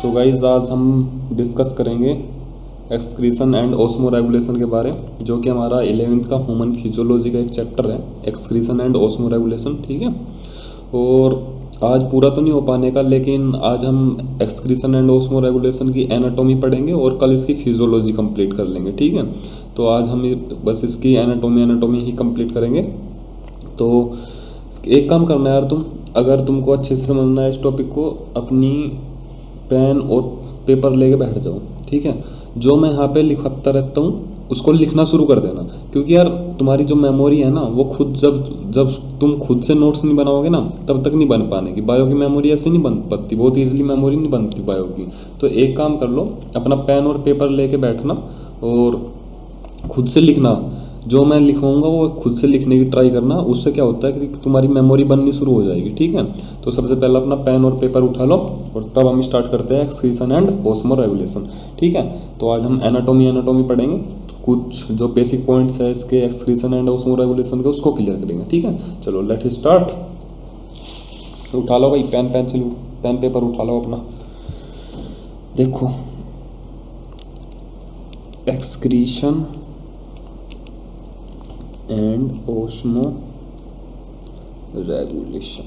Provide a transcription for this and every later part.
So guys आज हम discuss करेंगे एक्सक्रीशन एंड ऑस्मो रेगुलेशन के बारे, जो कि हमारा 11th का ह्यूमन फिजियोलॉजी का एक चैप्टर है, एक्सक्रीशन एंड ऑस्मो रेगुलेशन। ठीक है, और आज पूरा तो नहीं हो पाने का, लेकिन आज हम एक्सक्रीशन एंड ऑस्मो रेगुलेशन की एनाटॉमी पढ़ेंगे और कल इसकी फिजियोलॉजी कंप्लीट कर लेंगे। ठीक है, तो आज हम बस इसकी एनाटॉमी ही कंप्लीट करेंगे। तो एक काम करना है यार, अगर तुमको अच्छे से समझना है इस टॉपिक को, अपनी पेन और पेपर लेके बैठ जाओ। ठीक है, जो मैं यहाँ पे लिखता रहता हूँ उसको लिखना शुरू कर देना, क्योंकि यार तुम्हारी जो मेमोरी है ना, वो खुद जब तुम खुद से नोट्स नहीं बनाओगे ना, तब तक नहीं बन पाने की। बायो की मेमोरी ऐसे नहीं बन पाती, बहुत ईजिली मेमोरी नहीं बनती बायो की। तो एक काम कर लो, अपना पेन और पेपर लेके बैठना और खुद से लिखना। जो मैं लिखवाऊंगा वो खुद से लिखने की ट्राई करना। उससे क्या होता है कि तुम्हारी मेमोरी बननी शुरू हो जाएगी। ठीक है, तो सबसे पहले अपना पेन और पेपर उठा लो और तब हम स्टार्ट करते हैं एक्सक्रीशन एंड ऑस्मो रेगुलेशन। ठीक है, तो आज हम एनाटॉमी पढ़ेंगे, कुछ जो बेसिक पॉइंट्स है इसके एक्सक्रीशन एंड ऑस्मो रेगुलेशन के, उसको क्लियर करेंगे। ठीक है, चलो लेट स्टार्ट। उठा लो भाई पेन पेपर उठा लो अपना। देखो, एक्सक्रीशन एंड ऑस्मो रेगुलेशन।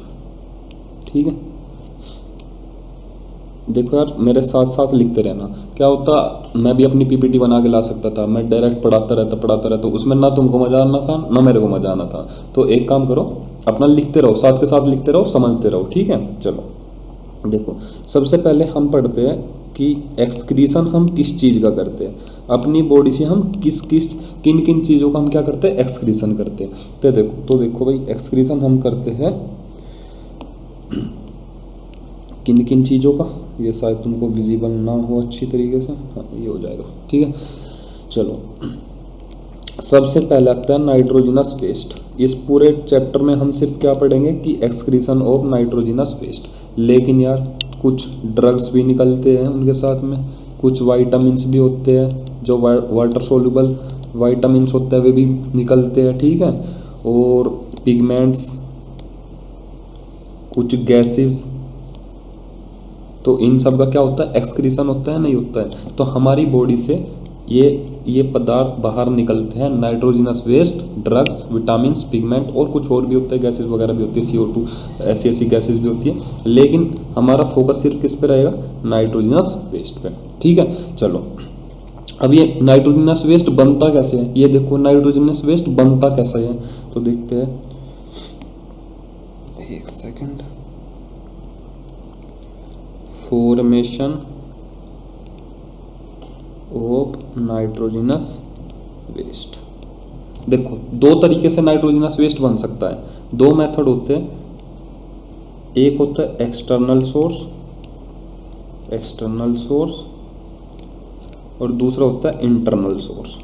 ठीक है, देखो यार, मेरे साथ साथ लिखते रहना। क्या होता, मैं भी अपनी पीपीटी बना के ला सकता था, मैं डायरेक्ट पढ़ाता रहता, उसमें ना तुमको मजा आना था ना मेरे को मजा आना था। तो एक काम करो, अपना लिखते रहो, साथ के साथ लिखते रहो, समझते रहो। ठीक है, चलो देखो, सबसे पहले हम पढ़ते हैं कि एक्सक्रीशन हम किस चीज़ का करते हैं। अपनी बॉडी से हम किन किन चीज़ों का हम क्या करते हैं, एक्सक्रीशन करते हैं। तो देखो भाई, एक्सक्रीशन हम करते हैं किन किन चीज़ों का। ये शायद तुमको विजिबल ना हो अच्छी तरीके से, हाँ ये हो जाएगा। ठीक है, चलो सबसे पहले आता है नाइट्रोजिनस वेस्ट। इस पूरे चैप्टर में हम सिर्फ क्या पढ़ेंगे कि एक्सक्रीशन ऑफ नाइट्रोजिनस वेस्ट। लेकिन यार कुछ ड्रग्स भी निकलते हैं उनके साथ में, कुछ वाइटामिन्स भी होते हैं, जो वाटर सोल्यूबल वाइटामिन्स होते हैं वे भी निकलते हैं। ठीक है, और पिगमेंट्स, कुछ गैसेस। तो इन सब का क्या होता है, एक्सक्रीशन होता है नहीं होता है। तो हमारी बॉडी से ये पदार्थ बाहर निकलते हैं, nitrogenous waste, drugs, vitamins, pigment और कुछ और भी होते हैं, गैसेस वगैरह भी होती है, CO2, ऐसी गैसेस भी होती है। लेकिन हमारा फोकस सिर्फ किस पे रहेगा, नाइट्रोजिनस वेस्ट पे। ठीक है, चलो अब ये नाइट्रोजिनस वेस्ट बनता कैसे है, ये देखो नाइट्रोजिनस वेस्ट बनता कैसा है, तो देखते हैं। एक second, formation of nitrogenous waste. देखो, दो तरीके से नाइट्रोजिनस वेस्ट बन सकता है, दो मेथड होते हैं। एक होता है एक्सटर्नल सोर्स और दूसरा होता है इंटरनल सोर्स।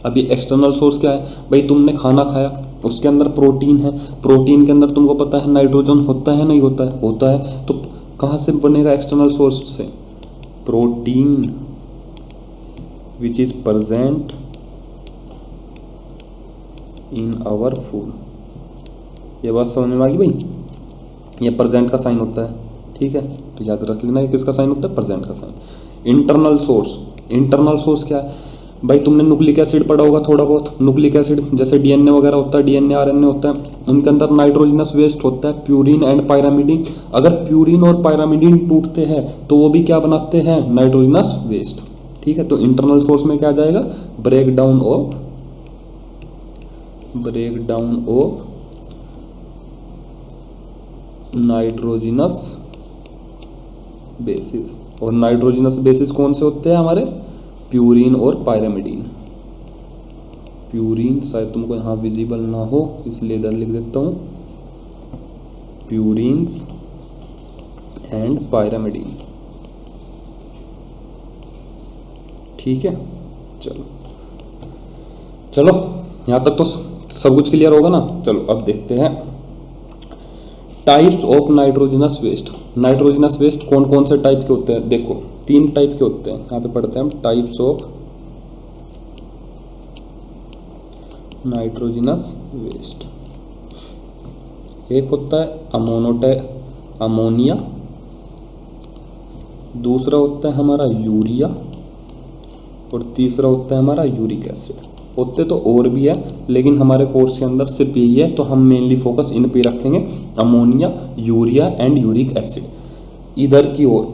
अभी एक्सटर्नल सोर्स क्या है भाई, तुमने खाना खाया, उसके अंदर प्रोटीन है, प्रोटीन के अंदर तुमको पता है नाइट्रोजन होता है नहीं होता है, होता है। तो कहाँ से बनेगा, एक्सटर्नल सोर्स से। Protein which is present in our food. ये बात समझ में आ गई भाई, ये प्रेजेंट का साइन होता है। ठीक है, तो याद रख लेना, ये किसका साइन होता है, प्रेजेंट का साइन। इंटरनल सोर्स क्या है भाई, तुमने न्यूक्लिक एसिड पढ़ा होगा थोड़ा बहुत। न्यूक्लिक एसिड जैसे डीएनए वगैरह होता है, डीएनए आरएनए होता है, उनके अंदर नाइट्रोजिनस वेस्ट होता है, प्यूरिन एंड पायरामिडीन। अगर प्यूरिन और पायरामिडीन टूटते हैं तो वो भी क्या बनाते हैं, नाइट्रोजिनस वेस्ट। ठीक है, तो इंटरनल सोर्स में क्या आ जाएगा, break down of nitrogenous bases. और नाइट्रोजिनस बेसिस कौन से होते हैं हमारे, प्यूरिन और पायरामिडीन। प्यूरिन शायद तुमको यहाँ विजिबल ना हो, इसलिए इधर लिख देता हूँ, प्यूरिन्स एंड पायरामिडीन। ठीक है, चलो यहाँ तक तो सब कुछ क्लियर होगा ना। चलो अब देखते हैं types of nitrogenous waste. Nitrogenous waste कौन कौन से टाइप के होते हैं, देखो 3 टाइप के होते हैं। यहाँ पे पढ़ते हैं हम टाइप्स ऑफ नाइट्रोजिनस वेस्ट। एक होता है अमोनिया, दूसरा होता है हमारा यूरिया, और तीसरा होता है हमारा यूरिक एसिड। होते तो और भी है, लेकिन हमारे कोर्स के अंदर सिर्फ यही है, तो हम मेनली फोकस इन पे रखेंगे, ammonia, urea and uric acid. इधर की ओर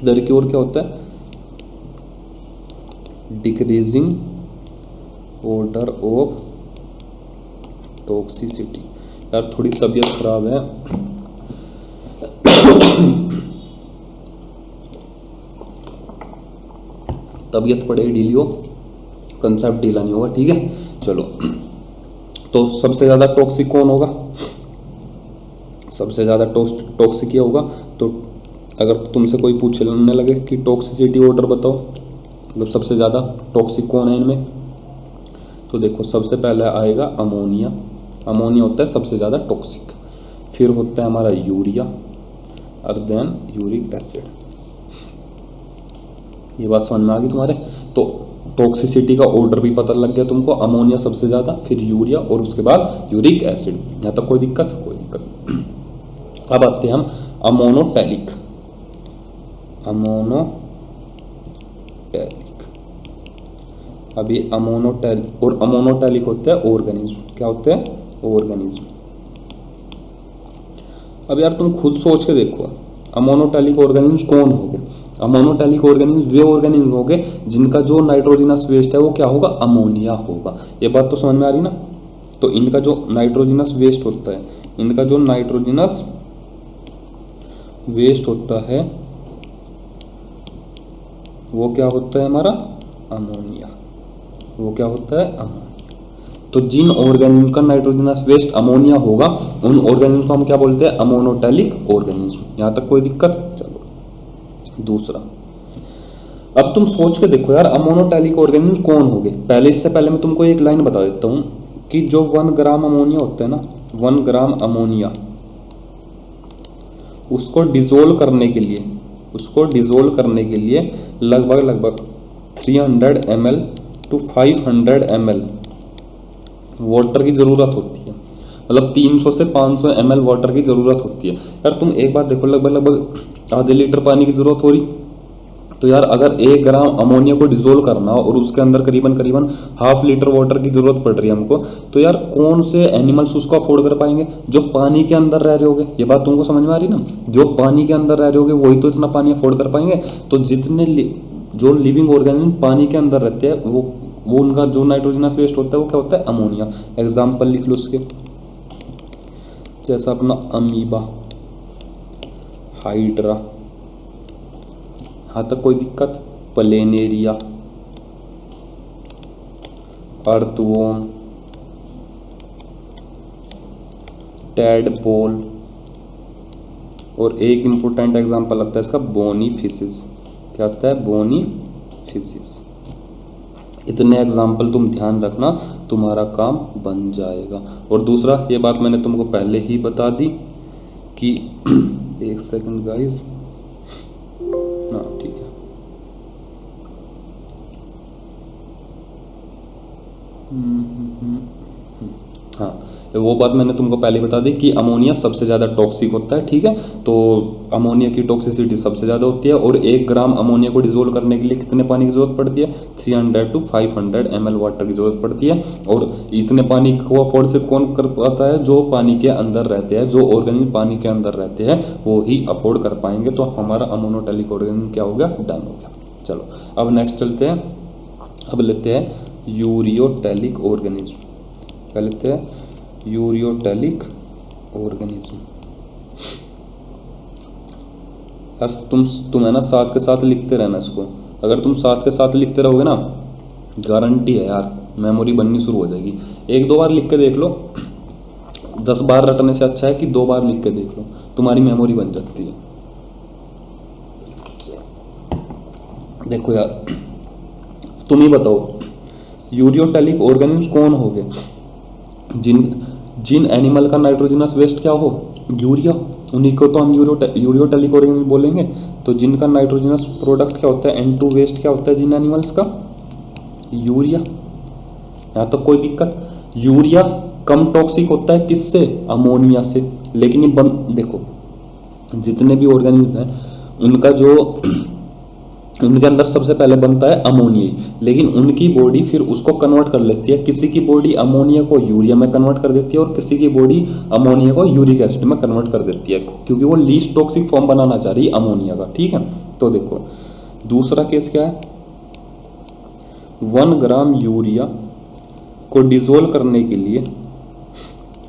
इधर की ओर क्या होता है, डिक्रीजिंग ऑर्डर ऑफ टॉक्सिसिटी। यार थोड़ी तबीयत खराब है, तबीयत पड़े ढीली हो, कंसेप्ट ढीला नहीं होगा, ठीक है। चलो, तो सबसे ज़्यादा टॉक्सिक कौन होगा, सबसे ज़्यादा टॉक्सिक ये होगा। तो अगर तुमसे कोई पूछने लगे कि टॉक्सिसिटी ऑर्डर बताओ, मतलब सबसे ज़्यादा टॉक्सिक कौन है इनमें, तो देखो सबसे पहले आएगा अमोनिया। अमोनिया होता है सबसे ज़्यादा टॉक्सिक, फिर होता है हमारा यूरिया, और देन यूरिक एसिड। ये बात समझ में आ गई तुम्हारे। तो टॉक्सिसिटी का ऑर्डर भी पता लग गया तुमको, अमोनिया सबसे ज़्यादा, फिर यूरिया, और उसके बाद यूरिक एसिड। यहाँ तक कोई दिक्कत, कोई दिक्कत। अब आते हैं हम अमोनोटैलिक। अमोनोटैलिक, अभी अमोनोटैलिक और अमोनोटैलिक होता है ऑर्गेनिज्म। क्या होते हैं, ऑर्गेनिज्म। अब यार तुम खुद सोच के देखो, अमोनोटैलिक ऑर्गेनिज्म कौन हो गए। अमोनोटैलिक ऑर्गेनिज्म वे ऑर्गेनिज्म हो गए जिनका जो नाइट्रोजनस वेस्ट है वो क्या होगा, अमोनिया होगा। ये बात तो समझ में आ रही ना। तो इनका जो नाइट्रोजनस वेस्ट होता है, इनका जो नाइट्रोजनस वेस्ट होता है वो क्या होता है हमारा, अमोनिया। वो क्या होता है, अमोनिया। तो जिन ऑर्गेनिज्म का नाइट्रोजनस वेस्ट अमोनिया होगा, उन ऑर्गेनिज्म को हम क्या बोलते हैं, अमोनोटैलिक ऑर्गेनिज्म। यहाँ तक कोई दिक्कत। चलो दूसरा, अब तुम सोच के देखो यार, अमोनोटैलिक ऑर्गेनिज्म कौन हो गए। पहले, इससे पहले मैं तुमको एक लाइन बता देता हूँ कि जो 1 ग्राम अमोनिया होता है ना, 1 ग्राम अमोनिया, उसको डिजोल्व करने के लिए लगभग 300 ml टू 500 ml वाटर की ज़रूरत होती है। मतलब 300 से 500 ml वाटर की ज़रूरत होती है। यार तुम एक बात देखो, लगभग आधे लीटर पानी की ज़रूरत हो रही। तो यार अगर 1 ग्राम अमोनिया को डिजोल्व करना और उसके अंदर करीबन ½ लीटर वाटर की ज़रूरत पड़ रही है हमको, तो यार कौन से एनिमल्स उसको अफोर्ड कर पाएंगे, जो पानी के अंदर रह रहे होंगे। ये बात तुमको समझ में आ रही ना, जो पानी के अंदर रह रहे होंगे वही तो इतना पानी अफोर्ड कर पाएंगे। तो जितने जो लिविंग ऑर्गेनिज्म पानी के अंदर रहते हैं, वो उनका जो नाइट्रोजनस वेस्ट होता है वो क्या होता है, अमोनिया। एग्जाम्पल लिख लो उसके, जैसा अपना अमीबा, हाइड्रा, यहाँ तक कोई दिक्कत, प्लेनेरिया, अर्थवॉर्म, टैडपोल, और एक इंपॉर्टेंट एग्जांपल आता है इसका, बोनी फिशेस। क्या आता है, बोनी फिशेस। इतने एग्जाम्पल तुम ध्यान रखना, तुम्हारा काम बन जाएगा। और दूसरा, ये बात मैंने तुमको पहले ही बता दी कि एक सेकंड गाइस, हाँ ठीक है, हाँ वो बात मैंने तुमको पहले बता दी कि अमोनिया सबसे ज़्यादा टॉक्सिक होता है, ठीक है। तो अमोनिया की टॉक्सिसिटी सबसे ज़्यादा होती है, और 1 ग्राम अमोनिया को डिजोल्व करने के लिए कितने पानी की ज़रूरत पड़ती है, 300 टू 500 ml वाटर की ज़रूरत पड़ती है। और इतने पानी को अफोर्ड सिर्फ कौन कर पाता है, जो पानी के अंदर रहते हैं, जो ऑर्गेनिज्म पानी के अंदर रहते हैं वो ही अफोर्ड कर पाएंगे। तो हमारा अमोनोटैलिक ऑर्गेनिज्म क्या हो गया, डन हो गया। चलो अब नेक्स्ट चलते हैं, अब लेते हैं यूरियोटैलिक ऑर्गेनिज्म। क्या लेते हैं, यूरियोटैलिक ऑर्गेनिज्म। यार तुम है ना साथ के साथ लिखते रहना इसको। अगर तुम साथ के साथ लिखते रहोगे ना, गारंटी है यार मेमोरी बननी शुरू हो जाएगी। 1-2 बार लिख के देख लो, 10 बार रटने से अच्छा है कि 2 बार लिख के देख लो, तुम्हारी मेमोरी बन जाती है। देखो यार तुम ही बताओ, यूरियोटैलिक ऑर्गेनिज्म कौन हो गए, जिन एनिमल का नाइट्रोजनस वेस्ट क्या हो, यूरिया हो, उन्हीं को तो हम यूरियोटैलिक ऑर्गेनिज्म बोलेंगे। तो जिनका नाइट्रोजनस प्रोडक्ट क्या होता है, N2 वेस्ट क्या होता है जिन एनिमल्स का, यूरिया। यहाँ तक कोई दिक्कत। यूरिया कम टॉक्सिक होता है किससे, अमोनिया से। लेकिन ये देखो जितने भी ऑर्गेनिज्म हैं उनका जो उनके अंदर सबसे पहले बनता है अमोनिया, लेकिन उनकी बॉडी फिर उसको कन्वर्ट कर लेती है। किसी की बॉडी अमोनिया को यूरिया में कन्वर्ट कर देती है और किसी की बॉडी अमोनिया को यूरिक एसिड में कन्वर्ट कर देती है, क्योंकि वो लीस्ट टॉक्सिक फॉर्म बनाना चाह रही है अमोनिया का। ठीक है, तो देखो दूसरा केस क्या है, 1 ग्राम यूरिया को डिजोल्व करने के लिए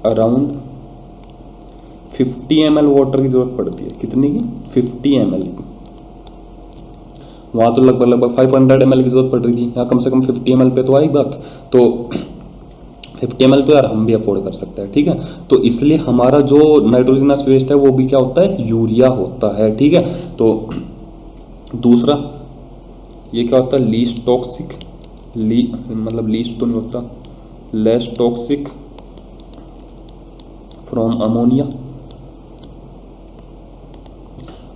अराउंड 50 ml वाटर की जरूरत पड़ती है। कितनी की, 50 ml की। वहाँ तो लगभग 500 ml की जरूरत पड़ रही थी, यहाँ कम से कम 50 ml पे तो आई बात। तो 50 ml तो यार हम भी अफोर्ड कर सकते हैं। ठीक है, तो इसलिए हमारा जो नाइट्रोजनस वेस्ट है वो भी क्या होता है, यूरिया होता है। ठीक है, तो दूसरा ये क्या होता है, लीस्ट टॉक्सिक, मतलब लीस्ट तो नहीं होता, लेस टॉक्सिक फ्रॉम अमोनिया।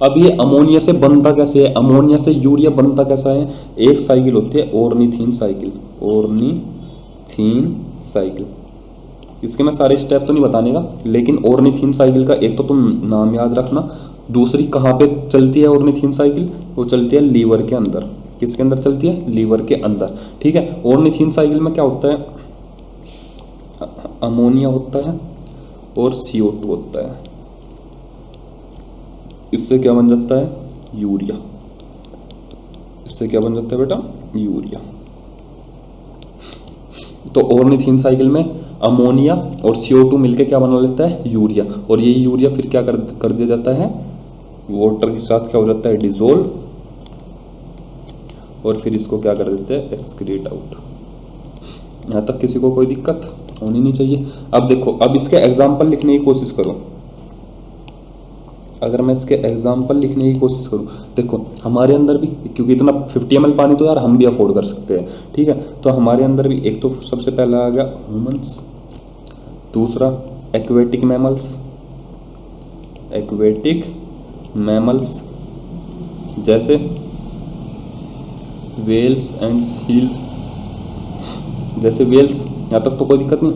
अब ये अमोनिया से बनता कैसे है, अमोनिया से यूरिया बनता कैसा है, एक साइकिल होती है ऑर्निथीन साइकिल, ऑर्निथीन साइकिल। इसके मैं सारे स्टेप तो नहीं बताने का, लेकिन ऑर्निथीन साइकिल का एक तो तुम नाम याद रखना, दूसरी कहाँ पे चलती है ऑर्निथीन साइकिल, वो चलती है लीवर के अंदर। किसके अंदर चलती है, लीवर के अंदर। ठीक है, ऑर्निथीन साइकिल में क्या होता है, अमोनिया होता है और CO2 होता है, इससे क्या बन जाता है, यूरिया। इससे क्या बन जाता है बेटा, यूरिया। तो ऑर्निथीन साइकिल में अमोनिया और CO2 मिलके क्या बना लेता है, यूरिया। और ये यूरिया फिर क्या कर दिया जाता है, वाटर के साथ क्या हो जाता है, डिजोल्व, और फिर इसको क्या कर देते हैं, एक्सक्रीट आउट। यहाँ तक किसी को कोई दिक्कत होनी नहीं चाहिए। अब देखो, अब इसके एग्जाम्पल लिखने की कोशिश करो। अगर मैं इसके एग्जाम्पल लिखने की कोशिश करूँ, देखो हमारे अंदर भी, क्योंकि इतना 50 ml पानी तो यार हम भी अफोर्ड कर सकते हैं। ठीक है, तो हमारे अंदर भी एक तो सबसे पहला आ गया ह्यूमंस, दूसरा एक्वेटिक मैमल्स, एक्वेटिक मैमल्स जैसे वेल्स एंड सील्स, जैसे वेल्स, यहाँ तक तो कोई दिक्कत नहीं।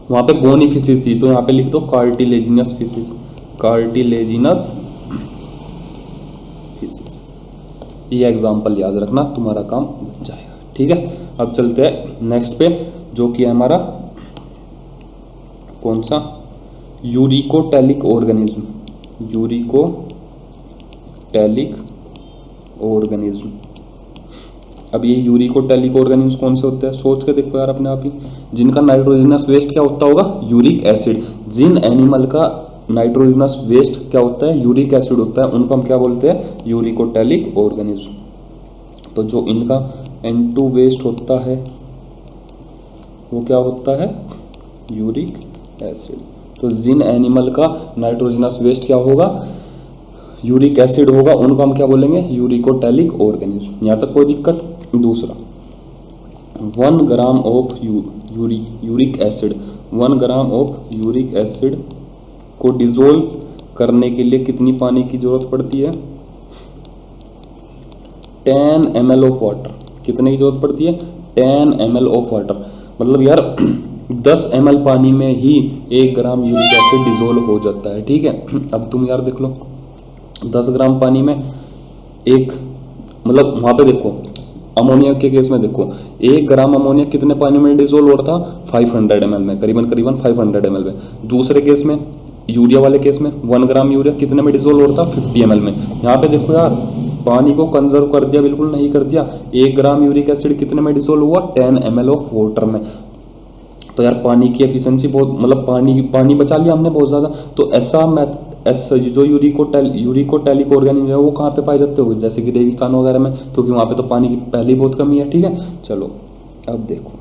वहाँ पे बोनी फिशेस थी तो यहाँ पे लिख दो कार्टिलेजिनस फिशेस, कार्टिलेजिनस फिशेस। ये एग्जाम्पल याद रखना, तुम्हारा काम बन जाएगा। ठीक है, अब चलते हैं नेक्स्ट पे, जो कि है हमारा कौन सा, यूरिकोटैलिक ऑर्गेनिज्म, यूरिकोटैलिक ऑर्गेनिज्म। अब ये यूरिकोटैलिक ऑर्गेनिज्म कौन से होते हैं, सोच के देखो यार अपने आप ही, जिनका नाइट्रोजनस वेस्ट क्या होता होगा, यूरिक एसिड। जिन एनिमल का नाइट्रोजनस वेस्ट क्या होता है, यूरिक एसिड होता है, उनको हम क्या बोलते हैं, यूरिकोटैलिक ऑर्गेनिज्म। तो जो इनका N2 वेस्ट होता है वो क्या होता है, यूरिक एसिड। तो जिन एनिमल का नाइट्रोजनस वेस्ट क्या होगा, यूरिक एसिड होगा, उनको हम क्या बोलेंगे, यूरिकोटैलिक ऑर्गेनिज्म। यहाँ तक कोई दिक्कत। दूसरा 1 gram of uric acid, 1 gram of uric acid को डिजोल्व करने के लिए कितनी पानी की जरूरत पड़ती है, 10 ml ऑफ वाटर। कितने की जरूरत पड़ती है, 10 ml ऑफ वाटर। मतलब यार 10 ml पानी में ही 1 ग्राम यूरिक एसिड डिजोल्व हो जाता है। ठीक है, अब तुम यार देख लो 10 ग्राम पानी में एक, मतलब वहाँ पे देखो अमोनिया के केस में देखो 1 ग्राम अमोनिया कितने पानी में डिजोल्व हो रहा था, 500 ml में, करीबन 500 ml में। दूसरे केस में, यूरिया वाले केस में 1 ग्राम यूरिया कितने में डिजोल्व हो रहा था, 50 ml में। यहाँ पे देखो यार पानी को कंजर्व कर दिया, बिल्कुल नहीं कर दिया। 1 ग्राम यूरिक एसिड कितने में डिसोल्व हुआ, 10 ml ऑफ वाटर में। तो यार पानी की एफिशिएंसी बहुत, मतलब पानी बचा लिया हमने बहुत ज़्यादा। तो ऐसा जो यूरिकोटैलिक ऑर्गेनिज्म है वो कहाँ पे पाए जाते हो, जैसे कि रेगिस्तान वगैरह में, क्योंकि वहाँ पे तो पानी की पहले ही बहुत कमी है। ठीक है, चलो अब देखो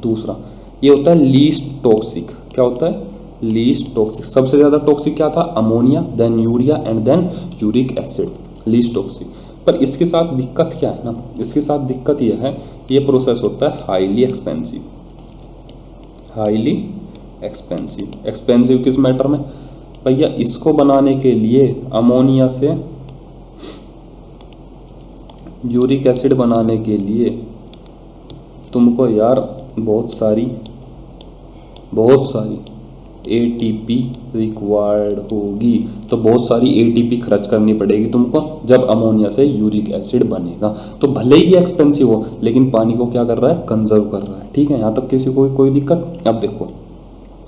दूसरा, ये होता है लीस्ट टॉक्सिक। क्या होता है, लीस्ट टॉक्सिक। सबसे ज़्यादा टॉक्सिक क्या था, ammonia, then urea and then uric acid, least toxic. पर इसके साथ दिक्कत क्या है ना, इसके साथ दिक्कत यह है, ये प्रोसेस होता है highly expensive. Highly expensive, expensive किस मैटर में भैया, इसको बनाने के लिए अमोनिया से यूरिक एसिड बनाने के लिए तुमको यार बहुत सारी बहुत सारी ATP रिक्वायर्ड होगी, तो बहुत सारी ATP खर्च करनी पड़ेगी तुमको जब अमोनिया से यूरिक एसिड बनेगा। तो भले ही ये एक्सपेंसिव हो, लेकिन पानी को क्या कर रहा है, कंजर्व कर रहा है। ठीक है, यहाँ तक किसी को कोई दिक्कत? अब देखो,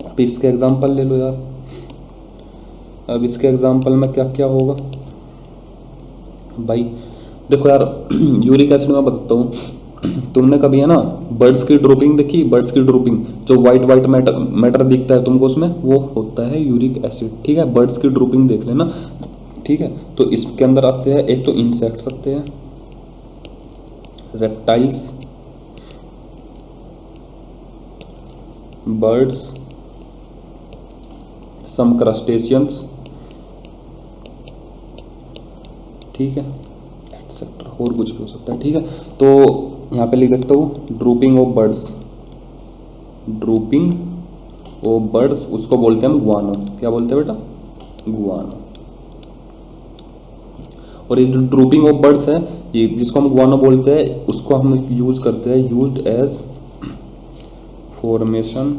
अब इसके एग्जाम्पल ले लो यार। अब इसके एग्जाम्पल में क्या क्या होगा भाई, देखो यार यूरिक एसिड में बताता हूँ। तुमने कभी है ना बर्ड्स की ड्रॉपिंग देखी? बर्ड्स की ड्रॉपिंग, जो वाइट वाइट मैटर दिखता है तुमको उसमें, वो होता है यूरिक एसिड। ठीक है, बर्ड्स की ड्रॉपिंग देख लेना। ठीक है, तो इसके अंदर आते हैं, एक तो इंसेक्ट्स आते हैं, रेप्टाइल्स, बर्ड्स, सम क्रस्टेशियंस, ठीक है, एक्सेट्रा, और कुछ भी हो सकता है। ठीक है, तो यहाँ पे लिख देता हूँ drooping of birds, drooping of birds, उसको बोलते हैं हम गुआनो। क्या बोलते हैं बेटा? गुआनो। और ये जो ड्रूपिंग ऑफ बर्ड्स है, ये जिसको हम गुआनो बोलते हैं, उसको हम यूज करते हैं, used as formation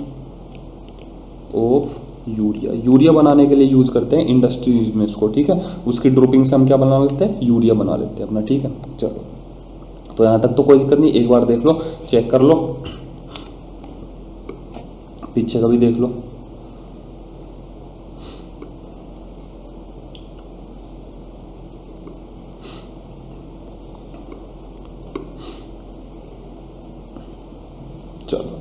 of urea, urea बनाने के लिए यूज करते हैं इंडस्ट्रीज में इसको। ठीक है, उसकी ड्रूपिंग से हम क्या बना लेते हैं, यूरिया बना लेते हैं अपना। ठीक है, चलो, तो यहाँ तक तो कोई दिक्कत नहीं, एक बार देख लो, चेक कर लो, पीछे का भी देख लो। चलो,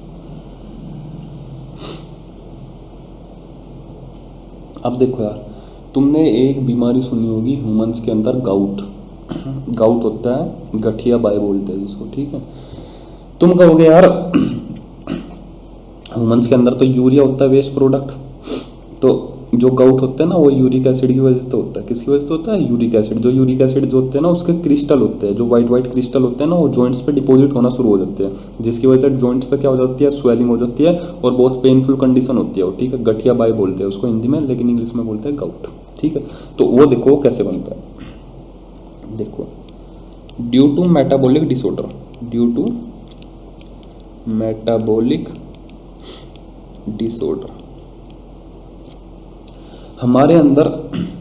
अब देखो यार, तुमने एक बीमारी सुनी होगी ह्यूमंस के अंदर, गाउट। गाउट होता है, गठिया बाई बोलते हैं जिसको। ठीक है, तुम कहोगे यार ह्यूमंस के अंदर तो यूरिया होता है वेस्ट प्रोडक्ट, तो जो गाउट होता है ना वो यूरिक एसिड की वजह से होता है। किसकी वजह से होता है? Uric acid. जो यूरिक एसिड जो होते हैं ना, उसके क्रिस्टल होते हैं, जो वाइट वाइट क्रिस्टल होते हैं ना, वो जॉइंट्स पे डिपॉजिट होना शुरू हो जाते हैं, जिसकी वजह से जॉइंट्स पे क्या हो जाती है, स्वेलिंग हो जाती है, और बहुत पेनफुल कंडीशन होती है वो। ठीक है, गठिया बाई बोलते हैं उसको हिंदी में, लेकिन इंग्लिश में बोलते हैं गाउट। ठीक है, तो वो देखो कैसे बनता है। देखो, due to metabolic disorder, due to metabolic disorder, हमारे अंदर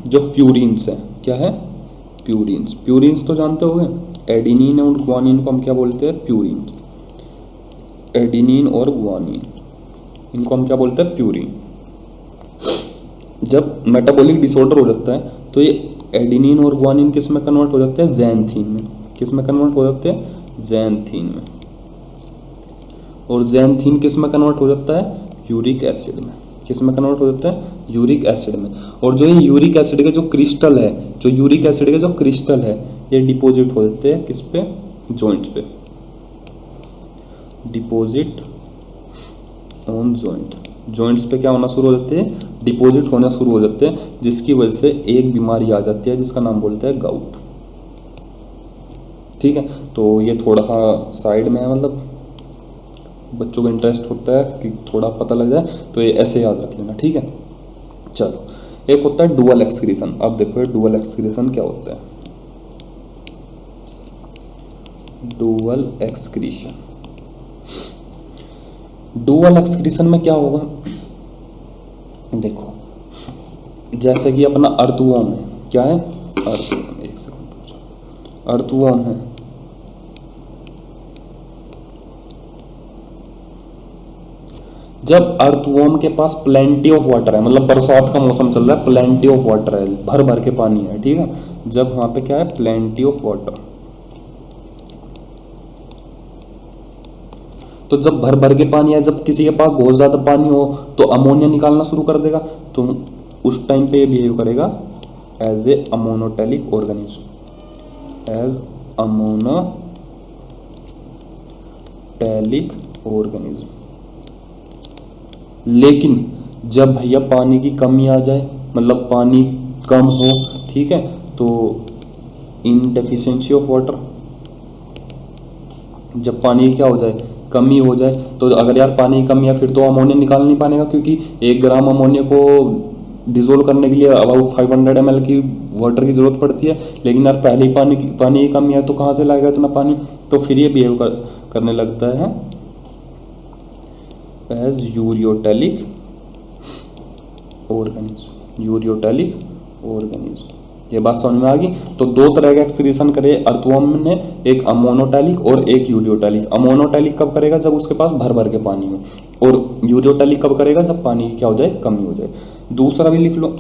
जो प्यूरिन्स है, क्या है? प्यूरिन्स। प्यूरिन्स तो जानते होंगे, एडिनिन और गुआनिन को हम क्या बोलते हैं? प्यूरिन। एडिनिन और गुआनिन, इनको हम क्या बोलते हैं? प्यूरिन। जब मेटाबॉलिक डिसऑर्डर हो जाता है तो ये एडिनिन और गुआनिन किस में कन्वर्ट हो जाते हैं? ज़ैंथीन में। किस में कन्वर्ट हो जाते हैं? ज़ैंथीन में। और ज़ैंथीन किस में कन्वर्ट हो जाता है? यूरिक एसिड में। किस में कन्वर्ट हो जाता है? यूरिक एसिड में। और जो ये यूरिक एसिड के जो क्रिस्टल है, जो यूरिक एसिड के जो क्रिस्टल है, ये डिपॉजिट हो जाते हैं किस पे? जॉइंट्स पे। डिपॉजिट ऑन जॉइंट, जॉइंट्स पे क्या होना शुरू हो जाते हैं? डिपॉजिट होना शुरू हो जाते हैं, जिसकी वजह से एक बीमारी आ जाती है जिसका नाम बोलते हैं गाउट। ठीक है, तो ये थोड़ा साइड में है, मतलब बच्चों को इंटरेस्ट होता है कि थोड़ा पता लग जाए, तो ये ऐसे याद रख लेना। ठीक है, चलो, एक होता है डुअल एक्सक्रीशन। अब देखो ये डुअल एक्सक्रीशन क्या होता है। डुअल एक्सक्रीशन, डुअल एक्सक्रीशन में क्या होगा? देखो, जैसे कि अपना अर्थवॉर्म है, क्या है? अर्थवॉर्म। एक सेकंड, अर्थवॉर्म है, जब अर्थवॉर्म के पास प्लेंटी ऑफ वाटर है, मतलब बरसात का मौसम चल रहा है, प्लेंटी ऑफ वाटर है, भर भर के पानी है। ठीक है, जब वहां पे क्या है? प्लेंटी ऑफ वाटर, तो जब भर भर के पानी है, जब किसी के पास बहुत ज्यादा पानी हो तो अमोनिया निकालना शुरू कर देगा, तो उस टाइम पे ये बिहेव करेगा as a ammonotelic organism, as ammonotelic organism. लेकिन जब भैया पानी की कमी आ जाए, मतलब पानी कम हो, ठीक है, तो इनडेफिशिएंसी ऑफ वाटर, जब पानी क्या हो जाए? कमी हो जाए, तो अगर यार पानी की कमी है फिर तो अमोनिया निकाल नहीं पाएगा, क्योंकि 1 ग्राम अमोनिया को डिजोल्व करने के लिए अबाउट 500 ml की वाटर की जरूरत पड़ती है। लेकिन यार पहले ही पानी की कमी है, तो कहाँ से लाएगा इतना पानी? तो फिर ये बिहेव करने लगता है as ureotelic organism, ureotelic organism. ये बात समझ में आ गई। तो दो तरह का एक्सक्रीशन करे अर्थवर्म ने, एक अमोनोटैलिक और एक यूरियोटैलिक। अमोनोटैलिक कब करेगा? जब उसके पास भर भर के पानी हो, और यूरियोटैलिक कब करेगा? जब पानी की क्या हो जाए? कमी हो जाए। दूसरा भी लिख लो,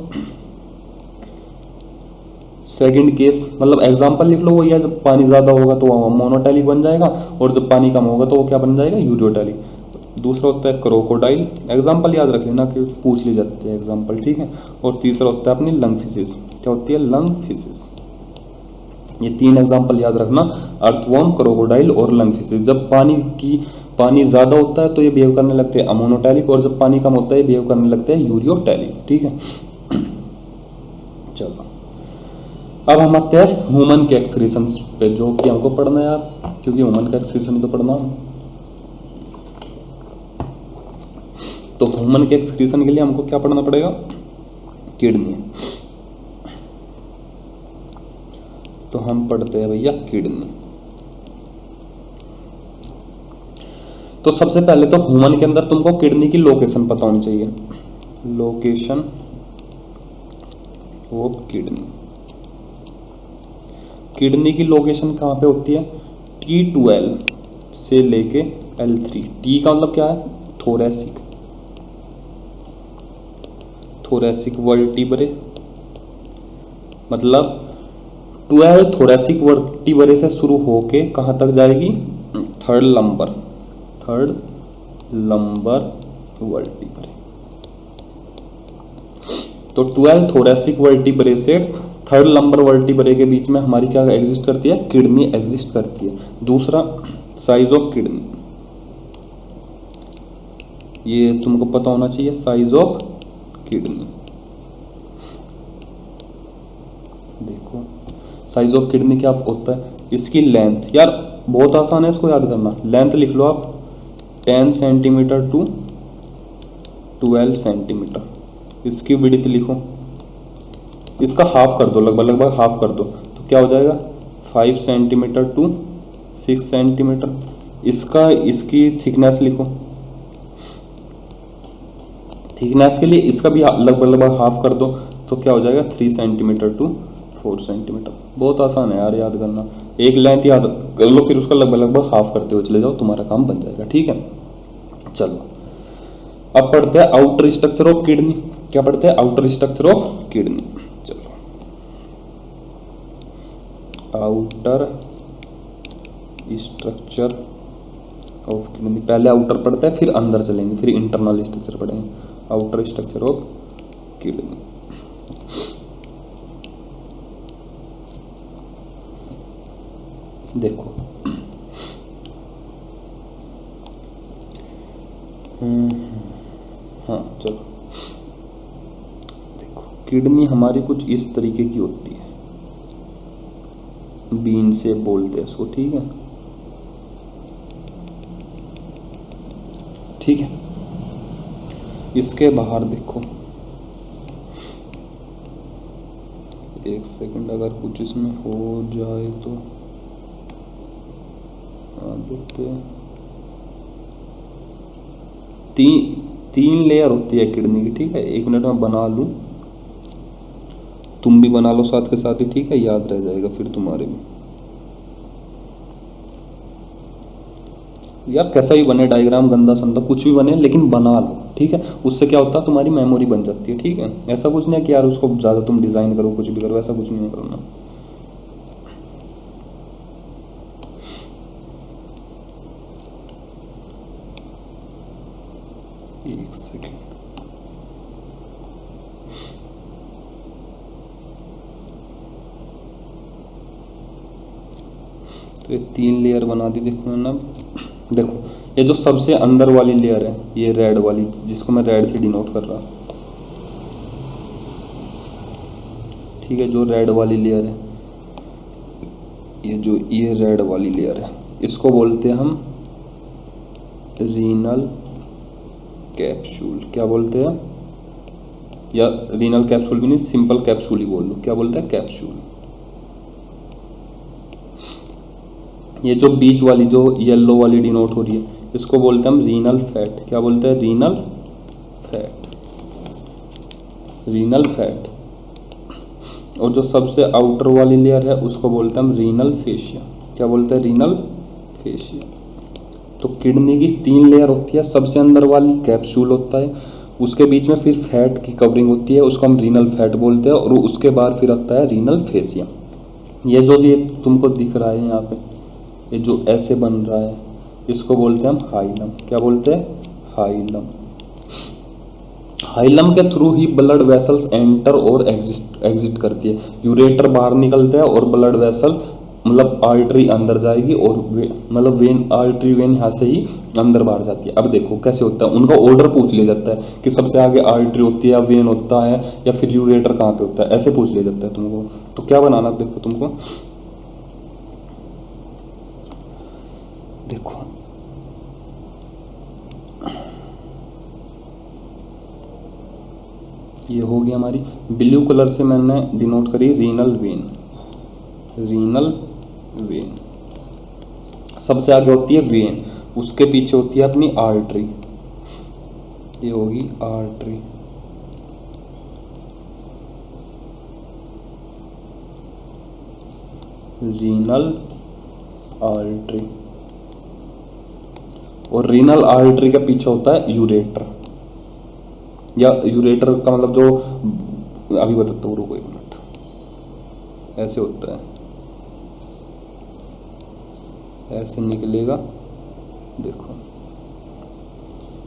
सेकंड केस, मतलब एग्जांपल लिख लो वो, या जब पानी ज़्यादा होगा तो वो मोनोटैलिक बन जाएगा, और जब पानी कम होगा तो वो क्या बन जाएगा? यूरियोटैलिक। दूसरा होता है क्रोकोडाइल, एग्जांपल याद रख लेना कि पूछ ली जाती है एग्जांपल, ठीक है। और तीसरा होता है अपनी लंग फिशिस। क्या होती है? Lung fishes. ये तीन एग्जांपल याद रखना, अर्थवर्म, क्रोकोडाइल और लंग फिशिस। जब पानी ज़्यादा होता है तो ये बिहेव करने लगते हैं अमोनोटैलिक, और जब पानी कम होता है बिहेव करने लगते हैं यूरियोटैलिक, ठीक है। चलो अब हम आते हैं ह्यूमन के एक्सक्रीशन पे, जो कि हमको पढ़ना है यार, क्योंकि ह्यूमन का एक्सक्रीशन तो पढ़ना है। तो ह्यूमन के एक्सक्रीशन के लिए हमको क्या पढ़ना पड़ेगा? किडनी। तो हम पढ़ते हैं भैया किडनी। तो सबसे पहले तो ह्यूमन के अंदर तुमको किडनी की लोकेशन पता होनी चाहिए। Location of kidney. किडनी की लोकेशन कहाँ पे होती है? T12 से लेके L3। टी का मतलब क्या है? थोरेसिक, थोरेसिक वर्टिब्रे, मतलब 12 थोरेसिक वर्टिब्रे से शुरू होके कहाँ तक जाएगी? Third lumbar vertebrae. तो 12 थोरेसिक वर्टिब्रे से थर्ड लंबर वर्टिब्रे के बीच में हमारी क्या एग्जिस्ट करती है? किडनी एग्जिस्ट करती है। दूसरा, साइज ऑफ किडनी, ये तुमको पता होना चाहिए, साइज ऑफ किडनी। देखो साइज ऑफ किडनी क्या होता है? इसकी लेंथ, यार बहुत आसान है इसको याद करना। लेंथ लिख लो आप 10 सेंटीमीटर टू 12 सेंटीमीटर। इसकी विड्थ लिखो, इसका हाफ कर दो, लगभग हाफ कर दो, तो क्या हो जाएगा? 5 सेंटीमीटर टू 6 सेंटीमीटर। इसकी थिकनेस लिखो, थिकनेस के लिए इसका भी लगभग हाफ कर दो, तो क्या हो जाएगा? 3 सेंटीमीटर टू 4 सेंटीमीटर। बहुत आसान है यार याद करना। एक लेंथ याद कर लो, फिर उसका लगभग हाफ करते हुए चले जाओ, तुम्हारा काम बन जाएगा, ठीक है। चलो अब पढ़ते हैं आउटर स्ट्रक्चर ऑफ किडनी। क्या पढ़ते हैं? Outer structure of kidney. चलो आउटर स्ट्रक्चर ऑफ किडनी, पहले आउटर पढ़ते हैं फिर अंदर चलेंगे, फिर इंटरनल स्ट्रक्चर पढ़ेंगे। Outer structure of kidney. देखो हाँ चलो देखो, किडनी हमारी कुछ इस तरीके की होती है, बीन से बोलते हैं इसको, ठीक है। ठीक है, इसके बाहर देखो, एक सेकंड, अगर कुछ इसमें हो जाए तो देखते हैं। तीन लेयर होती है किडनी की, ठीक है। 1 मिनट में बना लूँ, तुम भी बना लो साथ के साथ ही, ठीक है, याद रह जाएगा फिर तुम्हारे भी। यार कैसा भी बने डायग्राम, गंदा संदा कुछ भी बने, लेकिन बना लो, ठीक है। उससे क्या होता है, तुम्हारी मेमोरी बन जाती है, ठीक है। ऐसा कुछ नहीं है कि यार उसको ज़्यादा तुम डिज़ाइन करो, कुछ भी करो, ऐसा कुछ नहीं करना। एक सेकेंड, तो ये 3 लेयर बना दी, देखो मैंने। देखो ये जो सबसे अंदर वाली लेयर है, ये रेड वाली, जिसको मैं रेड से डिनोट कर रहा, ठीक है। जो रेड वाली लेयर है, ये रेड वाली लेयर है, इसको बोलते हैं हम रीनल कैप्सूल। क्या बोलते हैं? या रीनल कैप्सूल भी नहीं, सिंपल कैप्सूल ही बोल दो। क्या बोलते हैं? कैप्सूल। ये जो बीच वाली, जो येलो वाली डिनोट हो रही है, इसको बोलते हैं हम रीनल फैट। क्या बोलते हैं? Renal fat, renal fat. और जो सबसे आउटर वाली लेयर है उसको बोलते हैं हम रीनल फेशिया। क्या बोलते हैं? Renal fascia. तो किडनी की 3 लेयर होती है। सबसे अंदर वाली कैप्सूल होता है, उसके बीच में फिर फैट की कवरिंग होती है, उसको हम रीनल फैट बोलते हैं, और उसके बाद फिर आता है रीनल फेशिया। ये तुमको दिख रहा है यहाँ पे, ये जो ऐसे बन रहा है, इसको बोलते हैं हम हाइलम। क्या बोलते हैं? हाइलम। हाइलम के थ्रू ही ब्लड वेसल्स एंटर और एग्जिट करती है। यूरेटर बाहर निकलता है और ब्लड वेसल मतलब आर्टरी अंदर जाएगी, और मतलब वेन, आर्टरी वेन यहाँ से ही अंदर बाहर जाती है। अब देखो कैसे होता है, उनका ऑर्डर पूछ लिया जाता है कि सबसे आगे आर्टरी होती है या वेन होता है या फिर यूरेटर कहाँ पे होता है, ऐसे पूछ लिया जाता है तुमको। तो क्या बनाना, देखो तुमको, देखो ये होगी हमारी ब्लू कलर से मैंने डिनोट करी रीनल वेन। रीनल वेन सबसे आगे होती है वेन, उसके पीछे होती है अपनी आर्टरी, ये होगी आर्टरी। Renal artery. और रीनल आर्टरी के पीछे होता है यूरेटर, या यूरेटर का मतलब जो, अभी बताता हूँ, रुको 1 मिनट। ऐसे होता है, ऐसे निकलेगा, देखो